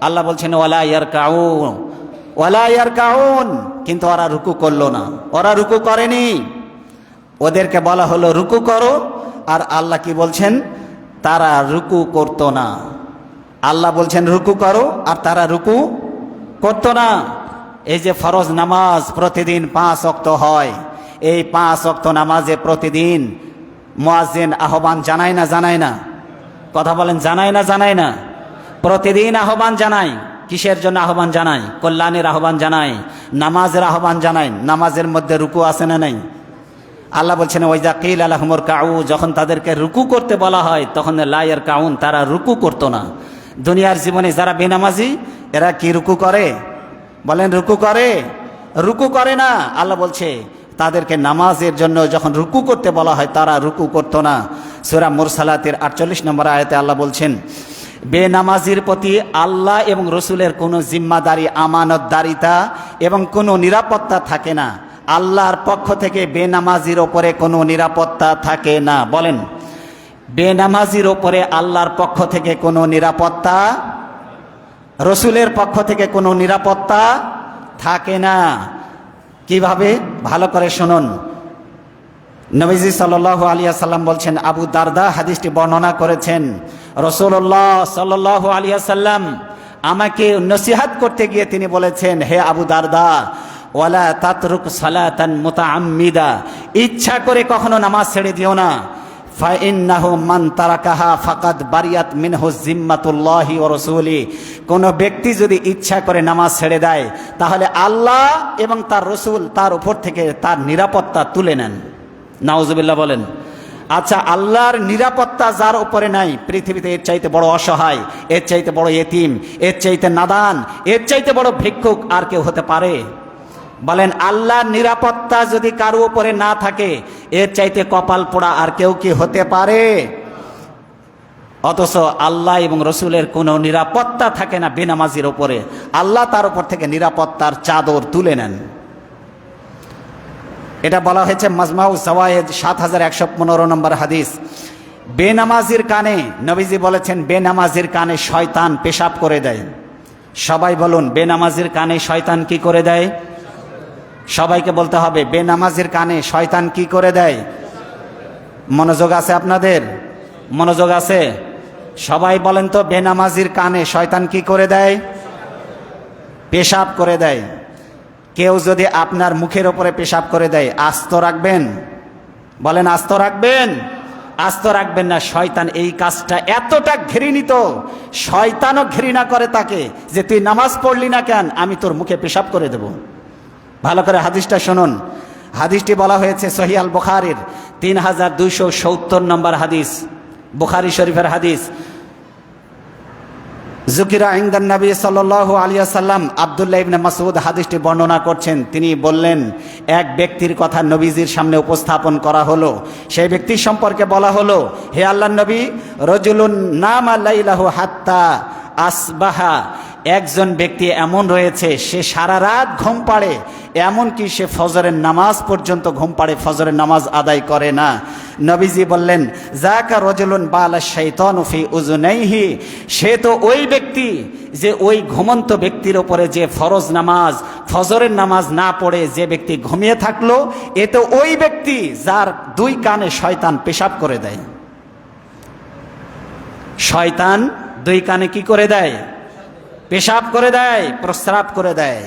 আল্লাহ বলছেন ওয়ালা ইয়ারকাউন, ওয়ালা ইয়ারকাউন, কিন্তু ওরা রুকু করলো না, ওরা রুকু করেনি। ওদেরকে বলা হলো রুকু করো, আর আল্লাহ কি বলছেন? তারা রুকু করতো না। আল্লাহ বলছেন রুকু করো, আর তারা রুকু করতো না। এই যে ফরজ নামাজ প্রতিদিন 5 ওয়াক্ত হয়, এই 5 ওয়াক্ত নামাজে প্রতিদিন মুয়াজ্জিন আহ্বান জানায় না জানায় না? কথা বলেন জানায় না জানায় না? প্রতিদিন আহ্বান জানায়। কিসের জন্য আহ্বান জানায়? কল্যাণের আহ্বান জানায়, নামাজের আহ্বান জানায়। নামাজের মধ্যে রুকু আছে না নাই? আল্লাহ বলছেন ওয়াইজা কিলা লাহুমুর কাউ, যখন তাদেরকে রুকু করতে বলা হয় তখন লা ইয়ারকাউন, তারা রুকু করতো না। দুনিয়ার জীবনে যারা বেনামাজি এরা কি রুকু করে? বলেন রুকু করে? রুকু করে না। আল্লাহ বলছে তাদেরকে নামাজের জন্য যখন রুকু করতে বলা হয় তারা রুকু করতো না। সূরা মুরসালাতের 48 নম্বর আয়াতে আল্লাহ বলছেন বেনামাজির প্রতি আল্লাহ এবং রসুলের কোনো জিম্মাদারি, আমানতদারিতা এবং কোনো নিরাপত্তা থাকে না। আল্লাহর পক্ষ থেকে বেনামাজির ওপরে কোনো নিরাপত্তা থাকে না। বলেন বেনামাজির ওপরে আল্লাহর পক্ষ থেকে কোনো নিরাপত্তা রসুলের পক্ষ থেকে কোনো নিরাপত্তা থাকে না। কিভাবে? ভালো করে শুনুন। নবীজি সাল্লাল্লাহু আলাইহি ওয়াসাল্লাম বলছেন, আবু দারদা হাদিসটি বর্ণনা করেছেন, রাসূলুল্লাহ সাল্লাল্লাহু আলাইহি ওয়াসাল্লাম আমাকে নসিহত করতে গিয়ে তিনি বলেছেন, হে আবু দারদা, ওয়ালা তাতরুক সালাতান মুতাআম্মিদা, ইচ্ছা করে কখনো নামাজ ছেড়ে দিও না। ফাইন্নাহু মান তারাকাহা ফাকাদ বারিয়াত মিনহু জিম্মাতুল্লাহি ওয়া রাসূলি, কোন ব্যক্তি যদি ইচ্ছা করে নামাজ ছেড়ে দেয় তাহলে আল্লাহ এবং তার রসুল তার উপর থেকে তার নিরাপত্তা তুলে নেন। নাউজুবিল্লাহ বলেন। আচ্ছা, আল্লাহর নিরাপত্তা যার উপরে নাই, পৃথিবীতে এর চাইতে বড় অসহায়, এর চাইতে বড় এতিম, এর চাইতে নাদান, এর চাইতে বড় ভিক্ষুক আর কেউ হতে পারে? বলেন, আল্লাহর নিরাপত্তা যদি কারো উপরে না থাকে এর চাইতে কপাল পোড়া আর কেউ কি হতে পারে? অথচ আল্লাহ এবং রসুলের কোনো নিরাপত্তা থাকে না বেনামাজির উপরে, আল্লাহ তার উপর থেকে নিরাপত্তার চাদর তুলে নেন। এটা বলা হয়েছে মাজমাউ জাওয়ায়েদ 7115 নম্বর হাদিস। বেনামাজির কানে, নবীজি বলেছেন, বেনামাজির কানে শয়তান পেশাব করে দেয়। সবাই বলুন, বেনামাজির কানে শয়তান কি করে দেয়? সবাইকে বলতে হবে, বেনামাজির কানে শয়তান কি করে দেয়? মনোযোগ আছে আপনাদের? মনোযোগ আছে? সবাই বলেন তো, বেনামাজির কানে শয়তান কি করে দেয়? পেশাব করে দেয়। কেউ যদি আপনার মুখের ওপরে পেশাব করে দেয়, আস্ত রাখবেন? বলেন, আস্ত রাখবেন? আস্ত রাখবেন না। শয়তান এই কাজটা এতটা ঘৃণিত, শয়তানও ঘৃণা করে তাকে, যে তুই নামাজ পড়লি না কেন, আমি তোর মুখে পেশাব করে দেব। ভালো করে হাদিসটা শুনুন। হাদিসটি বলা হয়েছে সহিহ আল বুখারীর 3270 নম্বর হাদিস, বুখারী শরীফের হাদিস। যুকিরা ইনদান নবী সাল্লাল্লাহু আলাইহি ওয়াসাল্লাম, আব্দুল্লাহ ইবনে মাসউদ হাদিসটি বর্ণনা করছেন। তিনি বললেন, এক ব্যক্তির কথা নবীজির সামনে উপস্থাপন করা হলো। সেই ব্যক্তি সম্পর্কে বলা হলো, হে আল্লাহর নবী, রাজুলুন নামা লাইলাহু হাত্তা আসবাহা, একজন ব্যক্তি এমন রয়েছে, সে সারা রাত ঘুম পাড়ে, এমনকি সে ফজরের নামাজ পর্যন্ত ঘুম পাড়ে, ফজরের নামাজ আদায় করে না। নবীজি বললেন, যাকা রাজুলুন বালা শাইতানু ফি উযুনাইহি, সে তো ওই ব্যক্তি যে ওই ঘুমন্ত ব্যক্তির উপরে যে ফরজ নামাজ, ফজরের নামাজ না পড়ে যে ব্যক্তি ঘুমিয়ে থাকলো, এ তো ওই ব্যক্তি যার দুই কানে শয়তান পেশাব করে দেয়। শয়তান দুই কানে কি করে দেয়? পেশাব করে দেয়, প্রস্রাব করে দেয়।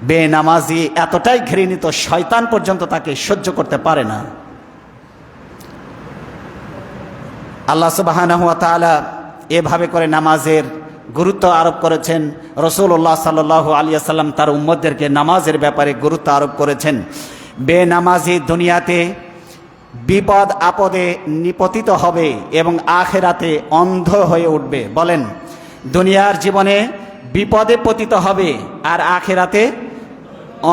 বেনামাজি এতটাই ঘৃণিত, শয়তান পর্যন্ত তাকে সহ্য করতে পারে না। আল্লাহ সুবহানাহু ওয়া তাআলা এভাবে করে নামাজের গুরুত্ব আরোপ করেছেন। রাসূলুল্লাহ সাল্লাল্লাহু আলাইহি ওয়াসাল্লাম তার উম্মতদেরকে নামাজের ব্যাপারে গুরুত্ব আরোপ করেছেন। বেনামাজি দুনিয়াতে বিপদ আপদে নিপতিত হবে এবং আখিরাতে অন্ধ হয়ে উঠবে। বলেন, দুনিয়ার জীবনে বিপদে পতিত হবে আর আখিরাতে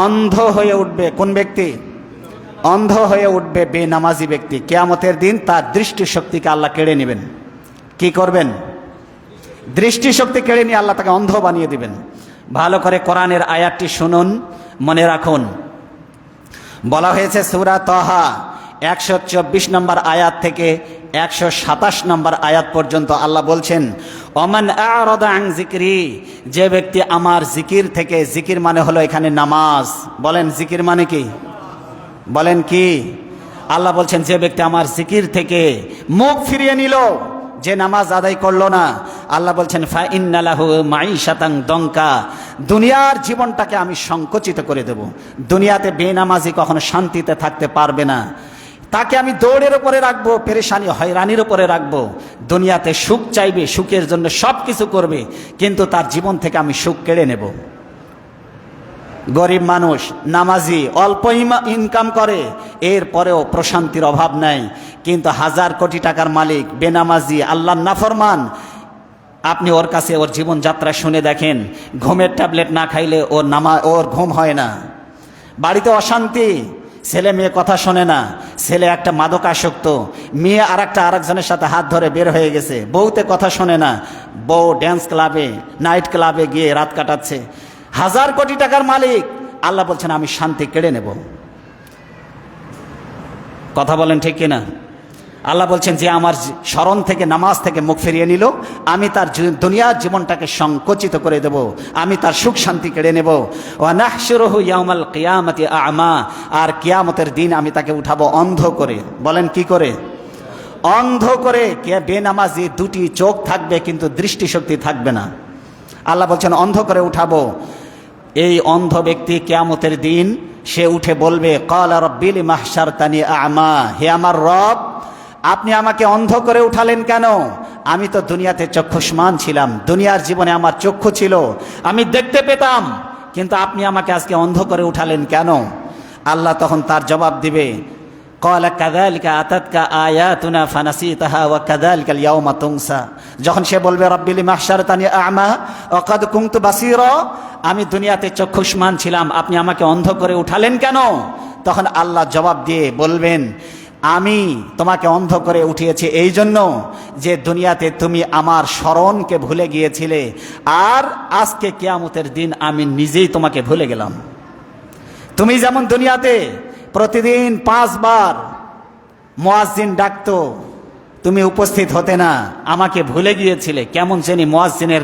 অন্ধ হয়ে উঠবে। কোন ব্যক্তি? অন্ধ হয়ে উঠবে বেনামাজি ব্যক্তি। কিয়ামতের দিন তার দৃষ্টিশক্তিকে আল্লাহ কেড়ে নেবেন। কি করবেন? দৃষ্টিশক্তি কেড়ে নিয়ে আল্লাহ তাকে অন্ধ বানিয়ে দিবেন। ভালো করে কোরআনের আয়াতটি শুনুন, মনে রাখুন। বলা হয়েছে সূরা তাহা 124 নম্বর আয়াত থেকে 127 নম্বর আয়াত পর্যন্ত আল্লাহ বলছেন, ওমান আ'রাদা আন যিকরি, যে ব্যক্তি আমার জিকির থেকে, জিকির মানে হলো এখানে নামাজ। বলেন, জিকির মানে কি? বলেন কি? আল্লাহ বলছেন, যে ব্যক্তি আমার জিকির থেকে মুখ ফিরিয়ে নিল, যে নামাজ আদায় করলো না, আল্লাহ বলছেন ফা ইন্না লাহু মাঈশাতান দঙ্কা, দুনিয়ার জীবনটাকে আমি সংকুচিত করে দেব। দুনিয়াতে বেনামাজি কখনো শান্তিতে থাকতে পারবে না। তাকে আমি দৌড়ের উপরে রাখবো, পেরেশানি হয়রানির উপরে রাখবো। দুনিয়াতে সুখ চাইবে, সুখের জন্য সব কিছু করবে, কিন্তু তার জীবন থেকে আমি সুখ কেড়ে নেব। গরিব মানুষ, নামাজি, অল্প ইনকাম করে, এরপরেও প্রশান্তির অভাব নাই। কিন্তু 1000 কোটি টাকার মালিক বেনামাজি, আল্লাহর নাফরমান, আপনি ওর কাছে ওর জীবনযাত্রা শুনে দেখেন, ঘুমের ট্যাবলেট না খাইলে ওর ঘুম হয় না। বাড়িতে অশান্তি, ছেলে মেয়ে কথা শোনে না, ছেলে একটা মাদকাসক্ত, মেয়ে আরেকজনের সাথে হাত ধরে বের হয়ে গেছে, বউতে কথা শোনে না, বউ ড্যান্স ক্লাবে, নাইট ক্লাবে গিয়ে রাত কাটাচ্ছে। 1000 কোটি টাকার মালিক, আল্লাহ বলছেন আমি শান্তি কেড়ে নেব। কথা বলেন ঠিক কিনা? আল্লাহ বলছেন যে আমার স্মরণ থেকে, নামাজ থেকে মুখ ফিরিয়ে নিল, আমি তার দুনিয়ার জীবনটাকে সংকুচিত করে দেব, আমি তার সুখ শান্তি কেড়ে নেব। ওয়া নাহশুরুহু ইয়াউমাল কিয়ামাতি আ'মা, আর কিয়ামতের দিন আমি তাকে উঠাবো অন্ধ করে। বলেন কি করে? অন্ধ করে। কে বেনামাজি দুটি চোখ থাকবে কিন্তু দৃষ্টিশক্তি থাকবে না। আল্লাহ বলছেন অন্ধ করে উঠাবো। এই অন্ধ ব্যক্তি কিয়ামতের দিন সে উঠে বলবে, ক্বালা রাব্বি লিমা হাশারতানি আ'মা, হে আমার রব, আপনি আমাকে অন্ধ করে উঠালেন কেন? আমি তো দুনিয়াতে চক্ষুষ্মান ছিলাম, দুনিয়ার জীবনে আমার চক্ষু ছিল, আমি দেখতে পেতাম, কিন্তু আপনি আমাকে আজকে অন্ধ করে উঠালেন কেন? আল্লাহ তখন তার জবাব দিবে, ক্বালা কাযালিকা আতাতকা আয়াতুনা ফানাসিতাহা ওয়া কাযালিকাল ইয়াওমা তুনসা। যখন সে বলবে রাব্বি লিমা হাশারতানি আ'মা ওয়া কাদ কুনতু বাসীরা, আমি দুনিয়াতে চক্ষুষ্মান ছিলাম, আপনি আমাকে অন্ধ করে উঠালেন কেন? তখন আল্লাহ জবাব দিয়ে বলবেন, আমি তোমাকে অন্ধ করে উঠিয়েছি এই জন্য যে দুনিয়াতে তুমি আমার স্মরণকে ভুলে গিয়েছিলে, আর আজকে কিয়ামতের দিন আমি নিজেই তোমাকে ভুলে গেলাম। তুমি যেমন দুনিয়াতে প্রতিদিন 5 বার মুয়াজ্জিন ডাকতো, তুমি উপস্থিত হতে না, আমাকে ভুলে গিয়েছিলে, কেমন জানি মুয়াজ্জিনের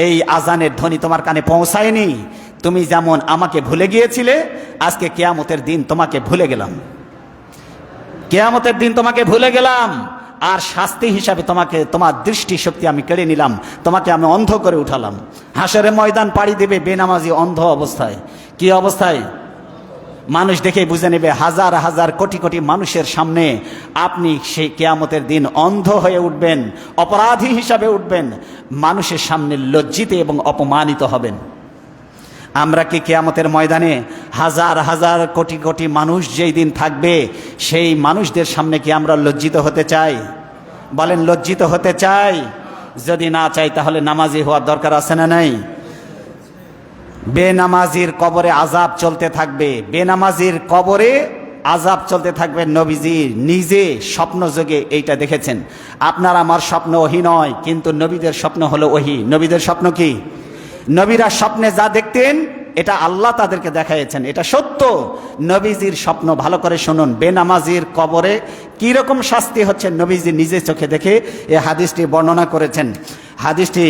এই আজানের ধ্বনি তোমার কানে পৌঁছায়নি, তুমি যেমন আমাকে ভুলে গিয়েছিলে, আজকে কিয়ামতের দিন তোমাকে ভুলে গেলাম, কিয়ামতের দিন তোমাকে ভুলে গেলাম, আর শাস্তি হিসাবে তোমাকে, তোমার দৃষ্টিশক্তি আমি কেড়ে নিলাম, তোমাকে আমি অন্ধ করে উঠালাম। হাসরের ময়দান পাড়ি দেবে বেনামাজি অন্ধ অবস্থায়। কি অবস্থায়? মানুষ দেখে বুঝে নেবে, হাজার হাজার কোটি কোটি মানুষের সামনে আপনি সেই কিয়ামতের দিন অন্ধ হয়ে উঠবেন, অপরাধী হিসাবে উঠবেন, মানুষের সামনে লজ্জিত এবং অপমানিত হবেন। আমরা কি কিয়ামতের ময়দানে হাজার হাজার কোটি কোটি মানুষ যেই দিন থাকবে, সেই মানুষদের সামনে কি আমরা লজ্জিত হতে চাই? বলেন, লজ্জিত হতে চাই? যদি না চাই তাহলে নামাজি হওয়ার দরকার আছে না নাই? বেনামাজির কবরে আযাব চলতে থাকবে, বেনামাজির কবরে আযাব চলতে থাকবে। নবীজি নিজে স্বপ্ন যোগে এইটা দেখেছেন। আপনার আমার স্বপ্ন ওহী নয়, কিন্তু নবীদের স্বপ্ন হলো ওহী। নবীদের স্বপ্ন কি? নবীরা স্বপ্নে যা দেখতেন এটা আল্লাহ তাদেরকে দেখাইছেন, এটা সত্য। নবীজির স্বপ্ন ভালো করে শুনুন। বেনামাজির কবরে কি রকম শাস্তি হচ্ছে নবীজি নিজে চোখে দেখে এই হাদিসটি বর্ণনা করেছেন। হাদিসটি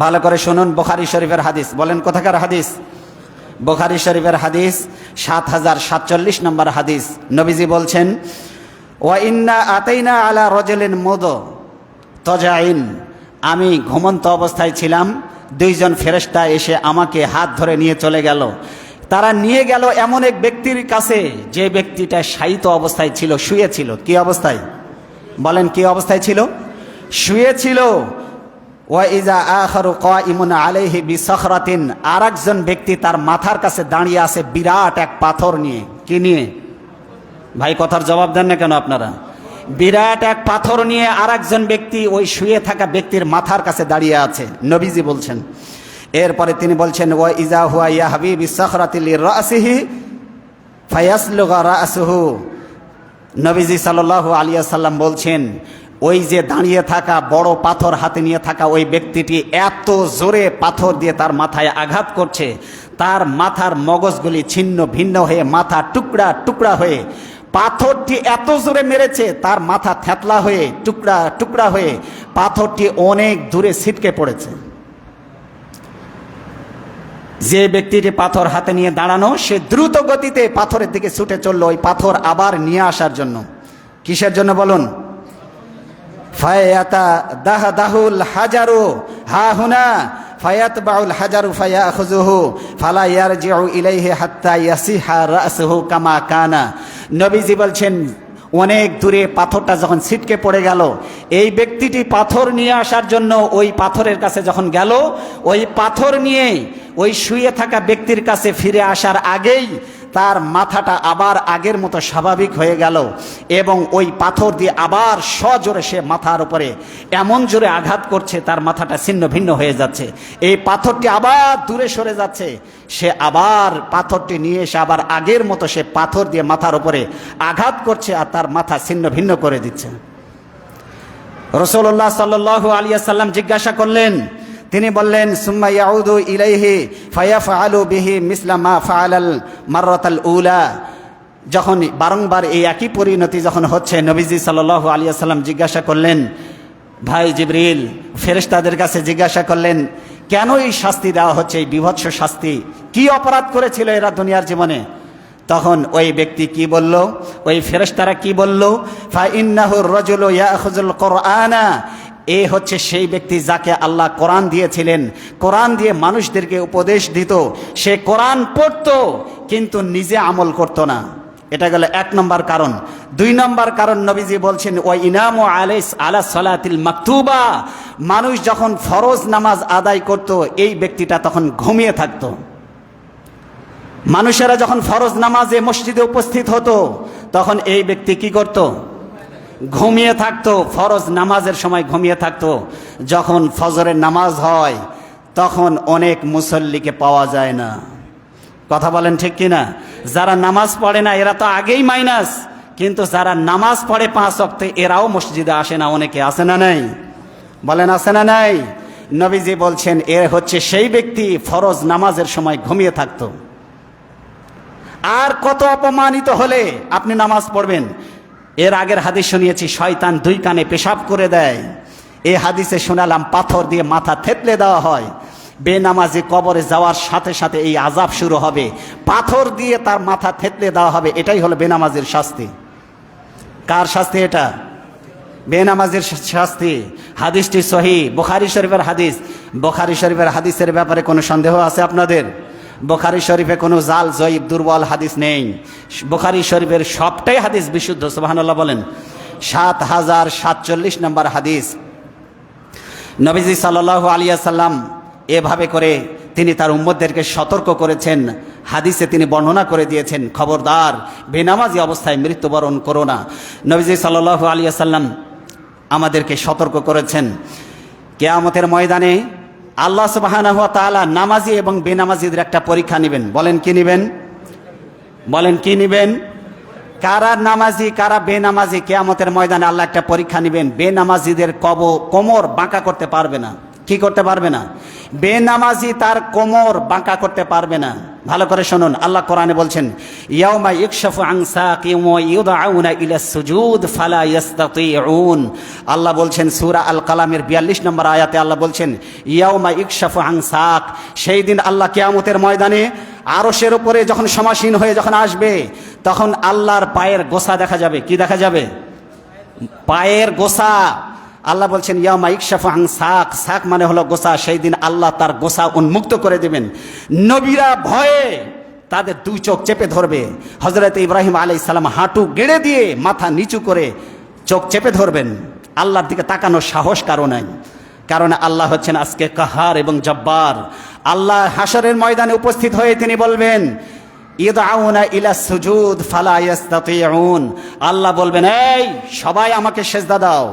ভালো করে শুনুন, বুখারী শরীফের হাদিস। বলেন কোথাকার হাদিস? বুখারী শরীফের হাদিস, 7047 নম্বর হাদিস। নবীজি বলছেন, ওয়া ইন্না আতাইনা আলা রাজুলিন মুদতাজাইন, আমি ঘুমন্ত অবস্থায় ছিলাম, 2 জন ফেরেশতা এসে আমাকে হাত ধরে নিয়ে চলে গেল। তারা নিয়ে গেল এমন এক ব্যক্তির কাছে যে ব্যক্তিটা শায়িত অবস্থায় ছিল, শুয়ে ছিল। কি অবস্থায়? বলেন, কি অবস্থায় ছিল? শুয়ে ছিল। ওয়া ইজা আখারু কাইমুন আলাইহি বিসখরাতিন, আরেকজন ব্যক্তি তার মাথার কাছে দাঁড়িয়ে আছে বিরাট এক পাথর নিয়ে। কি নিয়ে? ভাই কথার জবাব দেন না কেন আপনারা? বিরাট এক পাথর নিয়ে আরেকজন ব্যক্তি ওই শুয়ে থাকা ব্যক্তির মাথার কাছে দাঁড়িয়ে আছে, নবীজি বলছেন। এরপরে তিনি বলছেন, ওয়া ইজা হুয়া ইয়াহবি বিসখরাতিল লিরাসিহি ফায়াসলুগা রাসুহু। নবীজি সাল্লাল্লাহু আলাইহি ওয়াসাল্লাম বলছেন, ওই যে দাঁড়িয়ে থাকা বড় পাথর হাতে নিয়ে থাকা ওই ব্যক্তিটি এত জোরে পাথর দিয়ে তার মাথায় আঘাত করছে, তার মাথার মগজগুলি ছিন্ন ভিন্ন হয়ে, মাথা টুকরা টুকরা হয়ে, পাথরটি এত জোরে মেরেছে তার মাথা থেতলা হয়ে টুকরা টুকরা হয়ে পাথরটি অনেক দূরে ছিটকে পড়েছে। যে ব্যক্তিটি পাথর হাতে নিয়ে দাঁড়ানো, সে দ্রুত গতিতে পাথরের দিকে ছুটে চলল ওই পাথর আবার নিয়ে আসার জন্য। কিসের জন্য বলুন? ফায়াতা দাহুল হাজারু হা হুনা ফায়াতবাউল হাজারু ফায়াখুযুহু ফালা ইয়ারজিউ ইলাইহি হাত্তা ইয়াসিহা রাসুহু কামা কানা। নবীজি বলছেন, অনেক দূরে পাথরটা যখন ছিটকে পড়ে গেল, এই ব্যক্তিটি পাথর নিয়ে আসার জন্য ওই পাথরের কাছে যখন গেল, ওই পাথর নিয়ে ওই শুয়ে থাকা ব্যক্তির কাছে ফিরে আসার আগেই তার মাথাটা আবার আগের মতো স্বাভাবিক হয়ে গেল, এবং ওই পাথর দিয়ে আবার সজোরে সে মাথার উপরে এমন জোরে আঘাত করছে তার মাথাটা ছিন্ন ভিন্ন হয়ে যাচ্ছে। এই পাথরটি আবার দূরে সরে যাচ্ছে, সে আবার পাথরটি নিয়ে এসে আবার আগের মতো সে পাথর দিয়ে মাথার উপরে আঘাত করছে আর তার মাথা ছিন্ন ভিন্ন করে দিচ্ছে। রাসূলুল্লাহ সাল্লাল্লাহু আলাইহি ওয়াসাল্লাম জিজ্ঞাসা করলেন, তিনি বললেন, সুম্মা ইয়াউদু ইলাইহি ফায়াফআলু বিহি মিসলা মা ফাআলাল মাররাতাল উলা। যখন বারংবার এই একই পরিণতি যখন হচ্ছে, নবীজি সাল্লাল্লাহু আলাইহি ওয়াসাল্লাম জিজ্ঞাসা করলেন, ভাই জিবরিল ফেরেশতাদের কাছে জিজ্ঞাসা করলেন, কেন এই শাস্তি দেওয়া হচ্ছে, এই বিভৎস শাস্তি, কি অপরাধ করেছিল এরা দুনিয়ার জীবনে? তখন ওই ব্যক্তি কি বলল, ওই ফেরেশতারা কি বলল, ফা ইন্নাহুর রাজুলু ইয়াখুযুল কুরআনা, এ হচ্ছে সেই ব্যক্তি যাকে আল্লাহ কোরআন দিয়েছিলেন, কোরআন দিয়ে মানুষদেরকে উপদেশ দিত, সে কোরআন পড়তো কিন্তু নিজে আমল করতো না। এটা গেল 1 নম্বর কারণ। 2 নম্বর কারণ নবীজি বলছেন, ওয়া ইনামু আলা সালাতিল মাকতুবা, মানুষ যখন ফরজ নামাজ আদায় করত এই ব্যক্তিটা তখন ঘুমিয়ে থাকতো। মানুষেরা যখন ফরজ নামাজে মসজিদে উপস্থিত হতো তখন এই ব্যক্তি কি করত? ঘুমিয়ে থাকতো, ফরজ নামাজের সময় ঘুমিয়ে থাকতো। যখন ফজরের নামাজ হয় তখন অনেক মুসল্লিকে পাওয়া যায় না। কথা বলেন ঠিক কিনা? যারা নামাজ পড়ে না এরা তো আগেই মাইনাস, কিন্তু যারা নামাজ পড়ে 5 ওয়াক্তে এরাও মসজিদে আসে না, অনেকে আসে না নাই? বলেন আসে না নাই? নবীজি বলছেন এ হচ্ছে সেই ব্যক্তি ফরজ নামাজের সময় ঘুমিয়ে থাকতো। আর কত অপমানিত হলে আপনি নামাজ পড়বেন? এর আগের হাদিস শুনিয়েছি, শয়তান 2 কানে পেশাব করে দেয়। এই হাদিসে শোনালাম পাথর দিয়ে মাথা থেতলে দেওয়া হয়। বেনামাজি কবরে যাওয়ার সাথে সাথে এই আযাব শুরু হবে, পাথর দিয়ে তার মাথা থেতলে দেওয়া হবে। এটাই হলো বেনামাজির শাস্তি। কার শাস্তি এটা? বেনামাজির শাস্তি। হাদিসটি সহিহ, বুখারী শরীফের হাদিস। বুখারী শরীফের হাদিসের ব্যাপারে কোনো সন্দেহ আছে আপনাদের? বুখারী শরীফে কোনো জাল জয়ীব দুর্বল হাদিস নেই। বুখারী শরীফের সবটাই হাদিস বিশুদ্ধ। সুবহানাল্লাহ বলেন। 7047 নম্বর হাদিস। নবীজি সাল্লাল্লাহু আলাইহি ওয়াসাল্লাম এভাবে করে তিনি তার উম্মতদেরকে সতর্ক করেছেন। হাদিসে তিনি বর্ণনা করে দিয়েছেন, খবরদার বেনামাজি অবস্থায় মৃত্যুবরণ করো না। নবীজি সাল্লাল্লাহু আলাইহি ওয়াসাল্লাম আমাদেরকে সতর্ক করেছেন, কিয়ামতের ময়দানে আল্লাহ সুবহানাহু ওয়া তাআলা নামাজি এবং বেনামাজিদের একটা পরীক্ষা নেবেন। বলেন কি নেবেন? বলেন কি নেবেন? কারা নামাজি কারা বেনামাজি, কিয়ামতের ময়দানে আল্লাহ একটা পরীক্ষা নেবেন। বেনামাজিদের কোমর বাঁকা করতে পারবে না। কি করতে পারবে না? বেনামাজি তার কোমর বাঁকা করতে পারবে না। ভালো করে শুনুন, আল্লাহ কোরআনে বলছেন, ইয়াউমা ইকশাফু আন সাকিম ওয়া ইউদআউনা ইলা সুজুদ ফালা ইস্তাতিউন। আল্লাহ বলছেন সূরা আল কালামের 42 নম্বর আয়াতে আল্লাহ বলছেন, ইয়াউমা ইকশাফু আন সাক, সেই দিন আল্লাহ কিয়ামতের ময়দানে আরশের উপরে যখন সমাসীন হয়ে যখন আসবে তখন আল্লাহর পায়ের গোছা দেখা যাবে। কি দেখা যাবে? পায়ের গোছা। আল্লাহ বলছেন ইয়াউমা ইকশাফু আন সাক, সাক মানে হলো গোছা। সেই দিন আল্লাহ তার গোছা উন্মুক্ত করে দেবেন। নবীরা ভয়ে তাদের 2 চোখ চেপে ধরবে। হযরত ইব্রাহিম আলাইহিস সালাম হাঁটু গেড়ে দিয়ে মাথা নিচু করে চোখ চেপে ধরবেন। আল্লাহর দিকে তাকানোর সাহস কারো নাই, কারণ আল্লাহ হচ্ছেন আজকে কাহার এবং জব্বার। আল্লাহ হাশরের ময়দানে উপস্থিত হয়ে তিনি বলবেন, ইদআউনা ইলা সুজুদ ফালা ইস্তাতিউন। আল্লাহ বলবেন, এই সবাই আমাকে সিজদা দাও।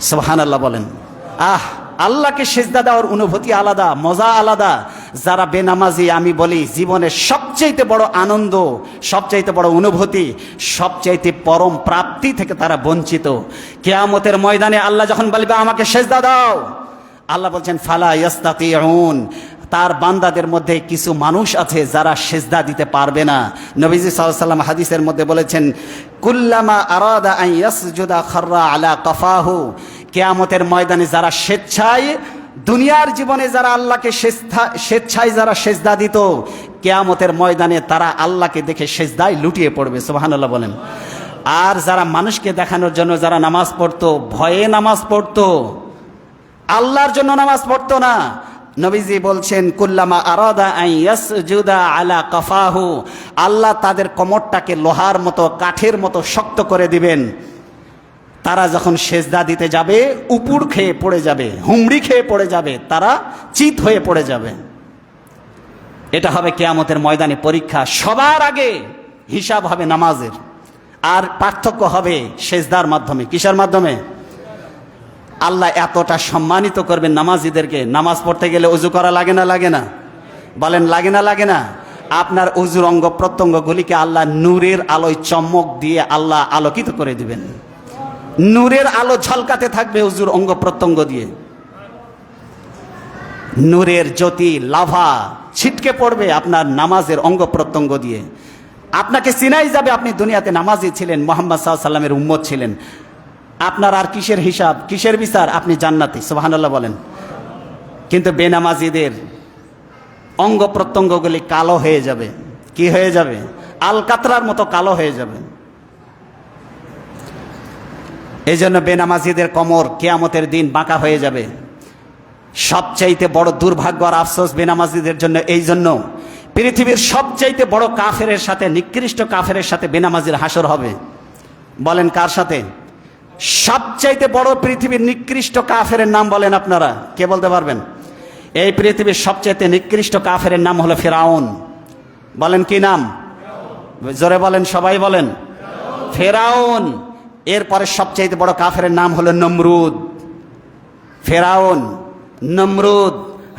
সুবহানাল্লাহ বলেন। আল্লাহকে সিজদা দেওয়ার অনুভূতি আলাদা, মজা আলাদা। যারা বেনামাজি, আমি বলি জীবনের সবচাইতে বড় আনন্দ, সবচাইতে বড় অনুভূতি, সবচাইতে পরম প্রাপ্তি থেকে তারা বঞ্চিত। কিয়ামতের ময়দানে আল্লাহ যখন বলবে আমাকে সিজদা দাও, আল্লাহ বলছেন ফালা ইস্তাতিউন। তার বান্দাদের মধ্যে কিছু মানুষ আছে যারা সিজদা দিতে পারবে না। নবীজি সাল্লাল্লাহু আলাইহি ওয়াসাল্লাম হাদিসের মধ্যে বলেছেন, কুল্লামা আরাদা আন ইয়াসজুদা খাররা আলা কাফাহু। কিয়ামতের ময়দানে যারা স্বেচ্ছায়, দুনিয়ার জীবনে যারা আল্লাহকে স্বেচ্ছায় যারা সিজদা দিত, কিয়ামতের ময়দানে তারা আল্লাহকে দেখে সিজদায় লুটিয়ে পড়বে। সুবহানাল্লাহ বলেন। আর যারা মানুষকে দেখানোর জন্য যারা নামাজ পড়তো, ভয়ে নামাজ পড়তো, আল্লাহর জন্য নামাজ পড়তো না, নবীজি বলছেন কুল্লামা আরাদা আন ইয়াসজুদা আলা কাফাহু, আল্লাহ তাদের কোমরটাকে লোহার মতো, কাঠের মতো শক্ত করে দিবেন। তারা যখন সেজদা দিতে যাবে উপুড় খেয়ে পড়ে যাবে, হুমড়ি খেয়ে পড়ে যাবে, তারা চিত হয়ে পড়ে যাবে। এটা হবে কিয়ামতের ময়দানে পরীক্ষা। সবার আগে হিসাব হবে নামাজের, আর পার্থক্য হবে সেজদার মাধ্যমে। কিসের মাধ্যমে? আল্লাহ এতটা সম্মানিত করবেন নামাজিদেরকে। নামাজ পড়তে গেলে ওযু করা লাগে না? লাগে না? বলেন লাগে না? লাগে না? আপনার ওযুর অঙ্গ প্রত্যঙ্গগুলিকে আল্লাহ নূরের আলোয় চমক দিয়ে আল্লাহ আলোকিত করে দিবেন। নূরের আলো ঝলকাতে থাকবে ওযুর অঙ্গ প্রত্যঙ্গ দিয়ে। নূরের জ্যোতি লাভা ছিটকে পড়বে আপনার নামাজের অঙ্গ প্রত্যঙ্গ দিয়ে। আপনাকে চিনাই যাবে আপনি দুনিয়াতে নামাজি ছিলেন, মুহাম্মদ সাল্লাল্লাহু আলাইহি ওয়াসাল্লামের উম্মত ছিলেন। আপনার আর কিসের হিসাব, কিসের বিচার? আপনি জান্নাতি, সুবহানাল্লাহ বলেন। কিন্তু বেনামাজিদের অঙ্গ প্রত্যঙ্গগুলি কালো হয়ে যাবে। কি হয়ে যাবে? আলকাতরার মতো কালো হয়ে যাবে। এই জন্য বেনামাজিদের কোমর কিয়ামতের দিন বাঁকা হয়ে যাবে। সবচাইতে বড় দুর্ভাগ্য আর আফসোস বেনামাজিদের জন্য। এই জন্য পৃথিবীর সবচাইতে বড় কাফেরের সাথে, নিকৃষ্ট কাফেরের সাথে বেনামাজির হাসর হবে। বলেন কার সাথে? সবচাইতে বড় পৃথিবীর নিকৃষ্ট কাফের নাম বলেন আপনারা, কে বলতে পারবেন? এই পৃথিবীর সবচাইতে নিকৃষ্ট কাফের নাম হলো ফিরাউন। বলেন কি নাম? জোরে বলেন, সবাই বলেন। ফিরাউন। এরপরে সবচাইতে বড় কাফের নাম হলো নমরুদ। ফিরাউন, নমরুদ,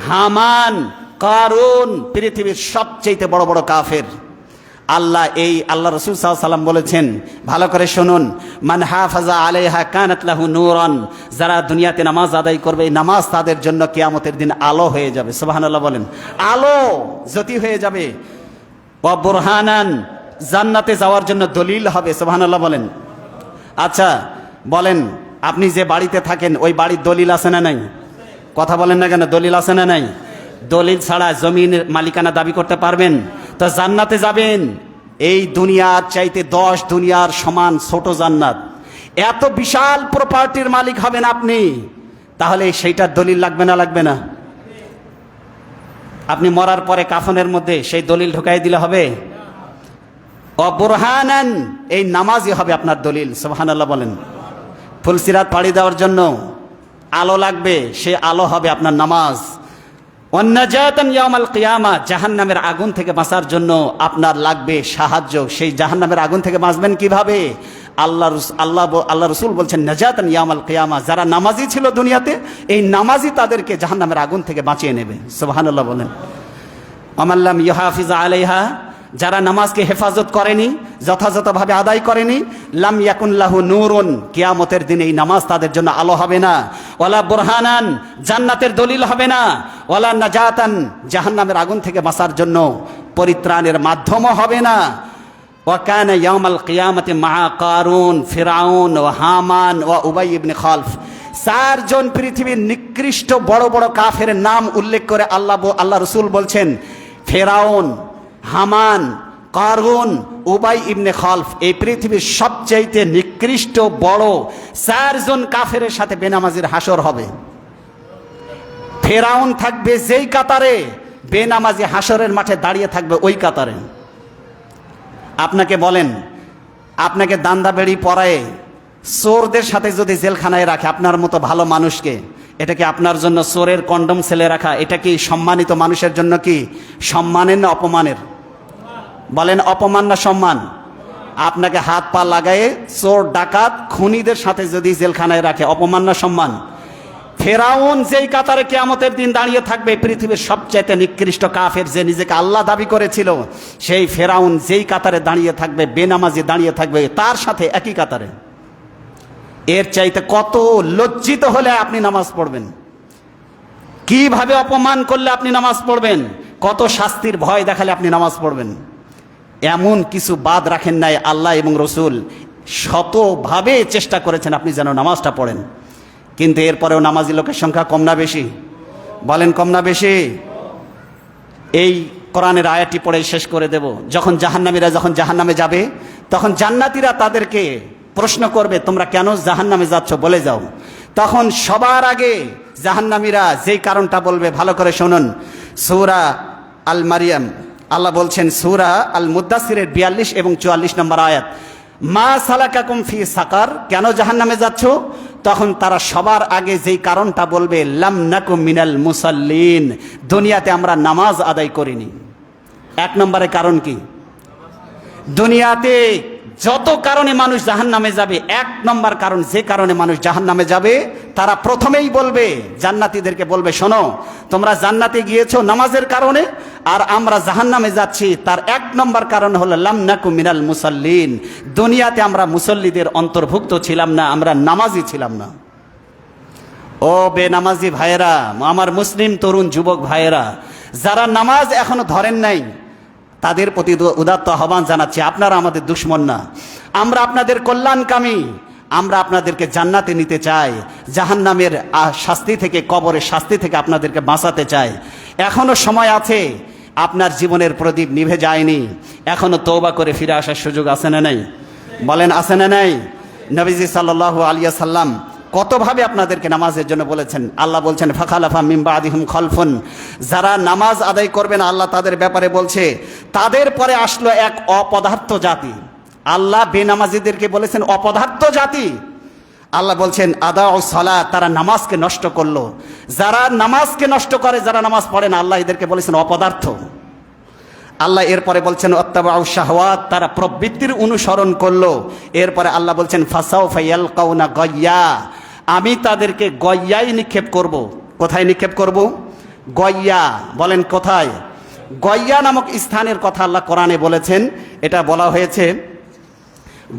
হামান, কারুন পৃথিবীর সবচাইতে বড় বড় কাফের। আল্লাহ রাসূল সাল্লাল্লাহু আলাইহি ওয়াসাল্লাম বলেছেন, ভালো করে শুনুন, মান হাফাজা আলাইহা কানাত লাহু নূরান, যারা দুনিয়াতে নামাজ আদায় করবে এই নামাজ তাদের জন্য কিয়ামতের দিন আলো হয়ে যাবে। সুবহানাল্লাহ বলেন। আলো, জ্যোতি হয়ে যাবে। ওয়া বুরহানান, জান্নাতে যাওয়ার জন্য দলিল হবে। সুবহানাল্লাহ বলেন। আচ্ছা বলেন, আপনি যে বাড়িতে থাকেন ওই বাড়ির দলিল আছে না নাই? কথা বলেন না কেন? দলিল আছে না নাই? দলিল ছাড়া জমিনের মালিকানা দাবি করতে পারবেন? তো জান্নাতে যাবেন, এই দুনিয়ার চাইতে 10 দুনিয়ার সমান ছোট জান্নাত। এত বিশাল প্রপার্টির মালিক হবেন আপনি, তাহলে সেইটার দলিল লাগবে না? লাগবে না? আপনি মরার পরে কাফনের মধ্যে সেই দলিল ঢুকাই দিলে হবে? অবুরহানান, এই নামাজই হবে আপনার দলিল। সুবহানাল্লাহ বলেন। ফুলসিরাত পাড়ি দেওয়ার জন্য আলো লাগবে, সে আলো হবে আপনার নামাজ। ওয়ান্নাজাতান ইয়াউমাল কিয়ামা, জাহান্নামের আগুন থেকে বাঁচার জন্য আপনার লাগবে সাহায্য। সেই জাহান্নামের আগুন থেকে বাঁচবেন কিভাবে? আল্লাহ রাসূল বলছেন, নাজাতান ইয়াউমাল কিয়ামা, যারা নামাজি ছিল দুনিয়াতে, এই নামাজি তাদেরকে জাহান্নামের আগুন থেকে বাঁচিয়ে নেবে। সুবহানাল্লাহ বলেন। আমাল্লাম ইউহাফিজ আলাইহা, যারা নামাজকে হেফাজত করেনি, যথাযথভাবে আদায় করেনি, লাম ইয়াকুন লাহু নূরুন, কিয়ামতের দিনে এই নামাজ তাদের জন্য আলো হবে না। ওয়ালা বুরহানান, জান্নাতের দলিল হবে না। ওয়ালা নাজাতান, জাহান্নামের আগুন থেকে বাঁচার জন্য পরিত্রাণের মাধ্যমও হবে না। ওয়া কানা ইয়াউমাল কিয়ামতি মা কারুন, ফিরাউন ওয়া হামান ওয়া উবাই ইবনে খালফ, 4 জন পৃথিবীর নিকৃষ্ট বড় বড় কাফের নাম উল্লেখ করে আল্লাহ রাসূল বলছেন, ফিরাউন, হামান, কারুন, উবাই ইবনে খালফ, এই পৃথিবীর সবচাইতে নিকৃষ্ট বড় 4 জন কাফের সাথে বেনামাজির হাসর হবে। ফিরাউন থাকবে যেই কাতারে, বেনামাজি হাসরের মাঠে দাঁড়িয়ে থাকবে ওই কাতারে। আপনাকে বলেন, আপনাকে দান্দা বেড়ি পরায়ে চোরদের সাথে যদি জেলখানায় রাখে আপনার মতো ভালো মানুষকে, এটা কি আপনার জন্য চোরের কন্ডম সেলে রাখা, এটা কি সম্মানিত মানুষের জন্য কি সম্মানের না অপমানের? বলেন, অপমান না সম্মান? আপনাকে হাত পা লাগায়ে চোর ডাকাত খুনিদের সাথে যদি জেলখানায় রাখে, অপমান না সম্মান? ফেরাউন যেই কাতারে কিয়ামতের দিন দাঁড়িয়ে থাকবে, পৃথিবীর সবচাইতে নিকৃষ্ট কাফের যে নিজেকে আল্লাহ দাবি করেছিল, সেই ফেরাউন যেই কাতারে দাঁড়িয়ে থাকবে, বেনামাজি দাঁড়িয়ে থাকবে তার সাথে একই কাতারে। এর চাইতে কত লজ্জিত হলে আপনি নামাজ পড়বেন? কিভাবে অপমান করলে আপনি নামাজ পড়বেন? কত শাস্তির ভয় দেখালে আপনি নামাজ পড়বেন? এমন কিছু বাদ রাখেন নাই। আল্লাহ এবং রসুল শতভাবে চেষ্টা করেছেন আপনি যেন নামাজটা পড়েন, কিন্তু এরপরেও নামাজি লোকের সংখ্যা কম না বেশি? বলেন, কম না বেশি? এই কোরআনের আয়াতটি পড়ে শেষ করে দেব। যখন জাহান্নামে যাবে, তখন জান্নাতীরা তাদেরকে প্রশ্ন করবে, তোমরা কেন জাহান্নামে যাচ্ছ বলে যাও। তখন সবার আগে জাহান্নামীরা যেই কারণটা বলবে, ভালো করে শুনুন। সূরা আল মারিয়াম, আল্লাহ বলছেন সূরা আল মুদ্দাসিরের 42 এবং 44 নম্বর আয়াত, মা সালাকাকুম ফি সাকার, কেন জাহান্নামে যাচ্ছ? তখন তারা সবার আগে যেই কারণটা বলবে, লাম নাকু মিনাল মুসাল্লিন, দুনিয়াতে আমরা নামাজ আদায় করিনি। 1 নম্বরে কারণ কি? দুনিয়াতে যত কারণে মানুষ জাহান্নামে যাবে, 1 নম্বর কারণ, যে কারণে মানুষ জাহান্নামে যাবে, তারা প্রথমেই বলবে, জান্নাতীদেরকে বলবে, শোনো, তোমরা জান্নাতে গিয়েছো নামাজের কারণে, আর আমরা জাহান্নামে যাচ্ছি তার 1 নম্বর কারণ হলো লাম নাকু মিনাল মুসাল্লিন, দুনিয়াতে আমরা মুসল্লিদের অন্তর্ভুক্ত ছিলাম না, আমরা নামাজি ছিলাম না। ও বেনামাজি ভাইয়েরা, আমার মুসলিম তরুণ যুবক ভাইয়েরা, যারা নামাজ এখনো ধরেন নাই, তাদের প্রতি উদাত্ত আহ্বান জানাচ্ছি, আপনারা আমাদের দুশমন না, আমরা আপনাদের কল্যাণকামী, আমরা আপনাদেরকে জান্নাতে নিতে চাই, জাহান্নামের শাস্তি থেকে, কবরের শাস্তি থেকে আপনাদেরকে বাঁচাতে চাই। এখনো সময় আছে, আপনার জীবনের প্রদীপ নিভে যায়নি, এখনো তওবা করে ফিরে আসার সুযোগ আছে না নাই? বলেন আছে না নাই? নবীজি সাল্লাল্লাহু আলাইহি ওয়াসাল্লাম কতভাবে আপনাদেরকে নামাজের জন্য বলেছেন। আল্লাহ বলছেন ফাখালাফা মিন বাদিহিম খলফুন, যারা নামাজ আদায় করবে না, আল্লাহ তাদের ব্যাপারে বলছে, তাদের পরে আসলো এক অপদার্থ জাতি। আল্লাহ বেনামাজিদেরকে বলেছেন অপদার্থ জাতি। আল্লাহ বলছেন আদাউ সালাত, তারা নামাজকে নষ্ট করলো। যারা নামাজকে নষ্ট করে, যারা নামাজ পড়ে না, আল্লাহ এদেরকে বলেছেন অপদার্থ। আল্লাহ এরপরে বলছেন অত্তাবাউ শাহওয়াত, তারা প্রবৃত্তির অনুসরণ করলো। এরপরে আল্লাহ বলছেন ফাসাউফা ইয়ালকাউনা গায়্যা, আমি তাদেরকে গয়্যায় নিক্ষেপ করব। কোথায় নিক্ষেপ করব? গয়্যা। বলেন কোথায়? গয়্যা নামক স্থানের কথা আল্লাহ কোরআনে বলেছেন। এটা বলা হয়েছে,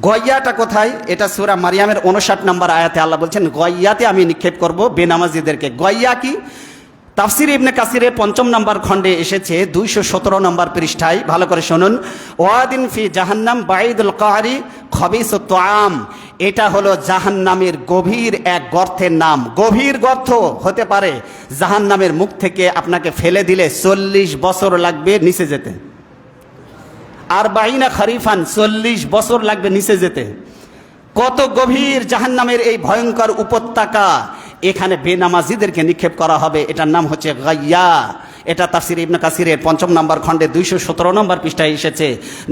গয়্যাটা কোথায়? এটা সূরা মারিয়ামের 59 নম্বর আয়াতে আল্লাহ বলছেন গয়্যাতে আমি নিক্ষেপ করব বেনামাজিদেরকে। গয়্যা কি? তাফসির ইবনে কাসিরে 5 নম্বর খণ্ডে এসেছে 217 নম্বর পৃষ্ঠায়, ভালো করে শুনুন। ওয়াদিন ফি জাহান্নাম বাইদুল কারি খবিসুত তুআম, এটা হলো জাহান্নামের গভীর এক গর্তের নাম। গভীর গর্ত হতে পারে, জাহান্নামের মুখ থেকে আপনাকে ফেলে দিলে 40 বছর লাগবে নিচে যেতে। আর বাইনা খরিফান, 40 বছর লাগবে নিচে যেতে। কত গভীর জাহান্নামের এই ভয়ঙ্কর উপত্যকা, এখানে বেনামাজিদেরকে নিক্ষেপ করা হবে। এটার নাম হচ্ছে গায়্যা। এটা তাফসির ইবনে কাসিরের 5 নম্বর খণ্ডে 217 নম্বর পৃষ্ঠায় এসেছে।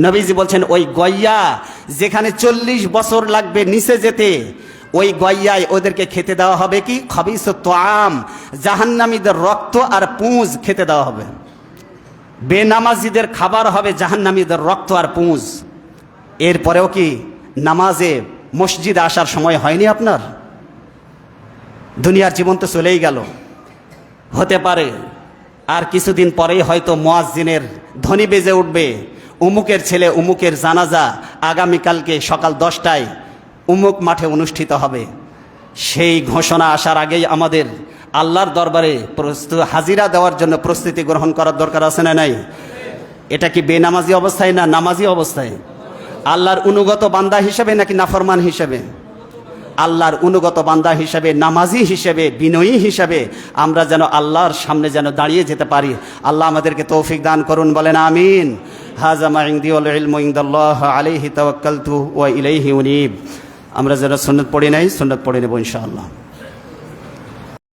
নবীজি বলছেন ওই গয়্যা যেখানে 40 বছর লাগবে নিচে যেতে, ওই গয়্যায় ওদেরকে খেতে দেওয়া হবে কি? খবিসুত তুআম, জাহান্নামীদের রক্ত আর পুঁজ খেতে দেওয়া হবে। বেনামাজিদের খাবার হবে জাহান্নামীদের রক্ত আর পুঁজ। এরপরেও কি নামাজে মসজিদে আসার সময় হয়নি আপনার? দুনিয়ার জীবন তো চলেই গেল। হতে পারে আর কিছুদিন পরেই হয়তো মুয়াজ্জিনের ধ্বনি বেজে উঠবে, উমুকের ছেলে উমুকের জানাজা আগামীকালকে সকাল 10টায় উমুক মাঠে অনুষ্ঠিত হবে। সেই ঘোষণা আসার আগেই আমাদের আল্লাহর দরবারে হাজিরা দেওয়ার জন্য প্রস্তুতি গ্রহণ করার দরকার আছে না নাই? এটা কি বেনামাজি অবস্থায় না নামাজি অবস্থায়? আল্লাহর অনুগত বান্দা হিসেবে নাকি নাফরমান হিসেবে? আল্লাহর অনুগত বান্দা হিসেবে, নামাজি হিসেবে, বিনয়ী হিসেবে আমরা যেন আল্লাহর সামনে যেন দাঁড়িয়ে যেতে পারি। আল্লাহ আমাদেরকে তৌফিক দান করুন, বলেন আমিন। হাযা মা ইনদি ওয়াল ইলমু ইনদাল্লাহ আলাইহি তাওয়াক্কালতু ওয়া ইলাইহি উনীব। আমরা যারা সুন্নাত পড়ি নাই, সুন্নাত পড়ে নেব ইনশাআল্লাহ।